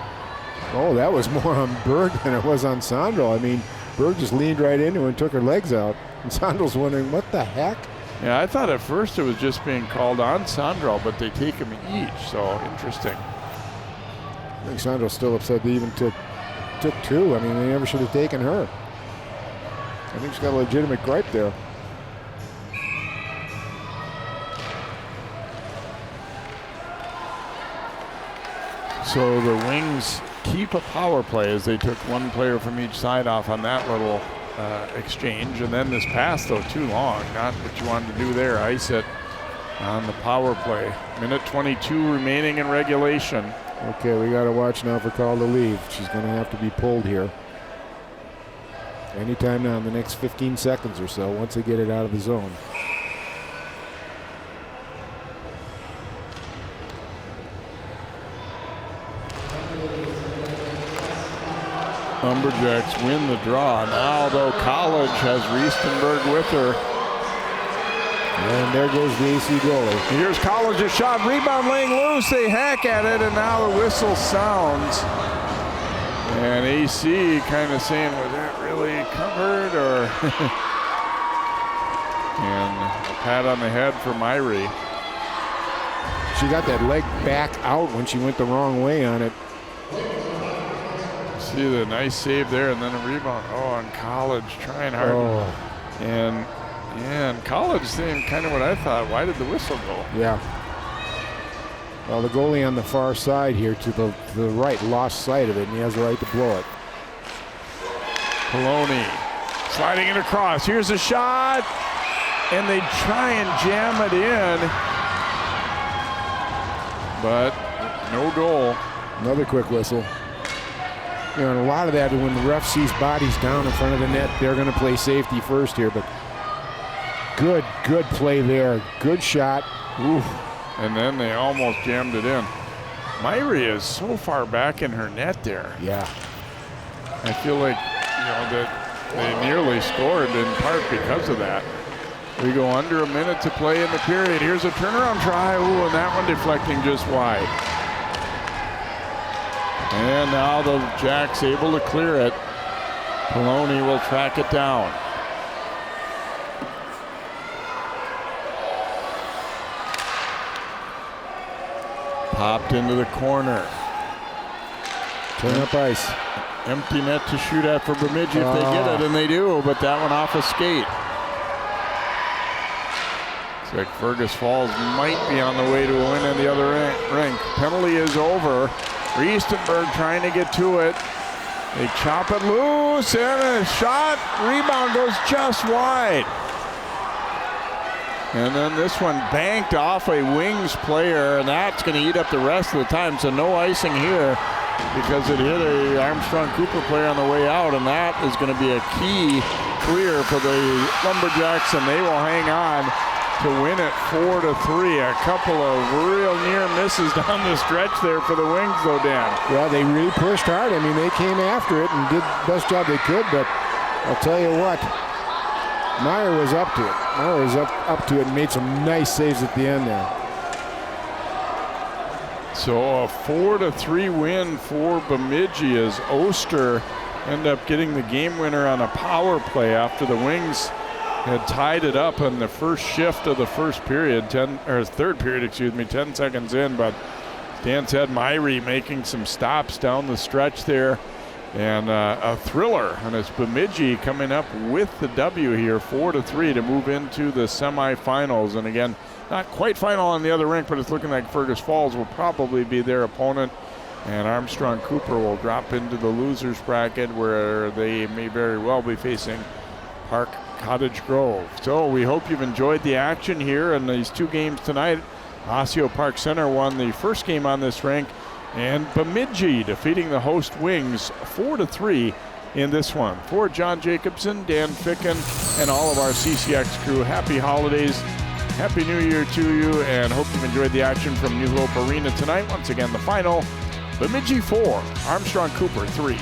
Oh, that was more on Berg than it was on Sondral. I mean, Berg just leaned right into her and took her legs out. And Sondral's wondering, what the heck? Yeah, I thought at first it was just being called on Sondral, but they take them each, so interesting. I think Sondral's still upset they even took two. I mean, they never should have taken her. I think she's got a legitimate gripe there. So the Wings keep a power play as they took one player from each side off on that little exchange. And then this pass, though, too long. Not what you wanted to do there. Ice it on the power play. Minute 22 remaining in regulation. Okay, we got to watch now for Call to leave. She's going to have to be pulled here. Anytime now in the next 15 seconds or so, once they get it out of the zone. Lumberjacks win the draw. Now, though, College has Riestenberg with her. And there goes the AC goalie. Here's College's shot. Rebound laying loose. They hack at it, and now the whistle sounds. And AC kind of saying, was that really covered? Or and a pat on the head for Myrie. She got that leg back out when she went the wrong way on it. See the nice save there, and then a rebound. Oh, on College trying hard. And College saying kind of what I thought. Why did the whistle go? Yeah. Well, the goalie on the far side here to the right lost sight of it, and he has the right to blow it. Poloni sliding it across. Here's a shot, and they try and jam it in, but no goal. Another quick whistle. You know, and a lot of that, when the ref sees bodies down in front of the net, they're going to play safety first here. But good play there. Good shot. Ooh. And then they almost jammed it in. Myrie is so far back in her net there. Yeah. I feel like, that they nearly scored in part because of that. We go under a minute to play in the period. Here's a turnaround try. Ooh, and that one deflecting just wide. And now the Jacks able to clear it. Poloni will track it down. Popped into the corner. Turn up ice. Empty net to shoot at for Bemidji if they get it, and they do, but that one off a skate. Looks like Fergus Falls might be on the way to a win in the other rink. Penalty is over. Riestenberg trying to get to it. They chop it loose, and a shot. Rebound goes just wide. And then this one banked off a Wings player, and that's going to eat up the rest of the time. So no icing here because it hit a Armstrong-Cooper player on the way out, and that is going to be a key clear for the Lumberjacks, and they will hang on to win it 4-3. A couple of real near misses down the stretch there for the Wings, though, Dan. Well, they really pushed hard. I mean, they came after it and did the best job they could, but I'll tell you what, Meyer was up to it. Meyer was up to it and made some nice saves at the end there. So a 4-3 win for Bemidji as Oster end up getting the game winner on a power play after the Wings had tied it up on the first shift of the third period, 10 seconds in. But Dan said Myrie making some stops down the stretch there. And a thriller, and it's Bemidji coming up with the W here, 4-3 to move into the semifinals. And again, not quite final on the other rink, but it's looking like Fergus Falls will probably be their opponent. And Armstrong-Cooper will drop into the losers bracket where they may very well be facing Park Cottage Grove. So we hope you've enjoyed the action here in these two games tonight. Osseo Park Center won the first game on this rink, and Bemidji defeating the host Wings 4-3 in this one. For John Jacobson, Dan Ficken, and all of our CCX crew, happy holidays, happy new year to you, and hope you've enjoyed the action from New Hope Arena tonight. Once again, the final, Bemidji 4, Armstrong-Cooper 3.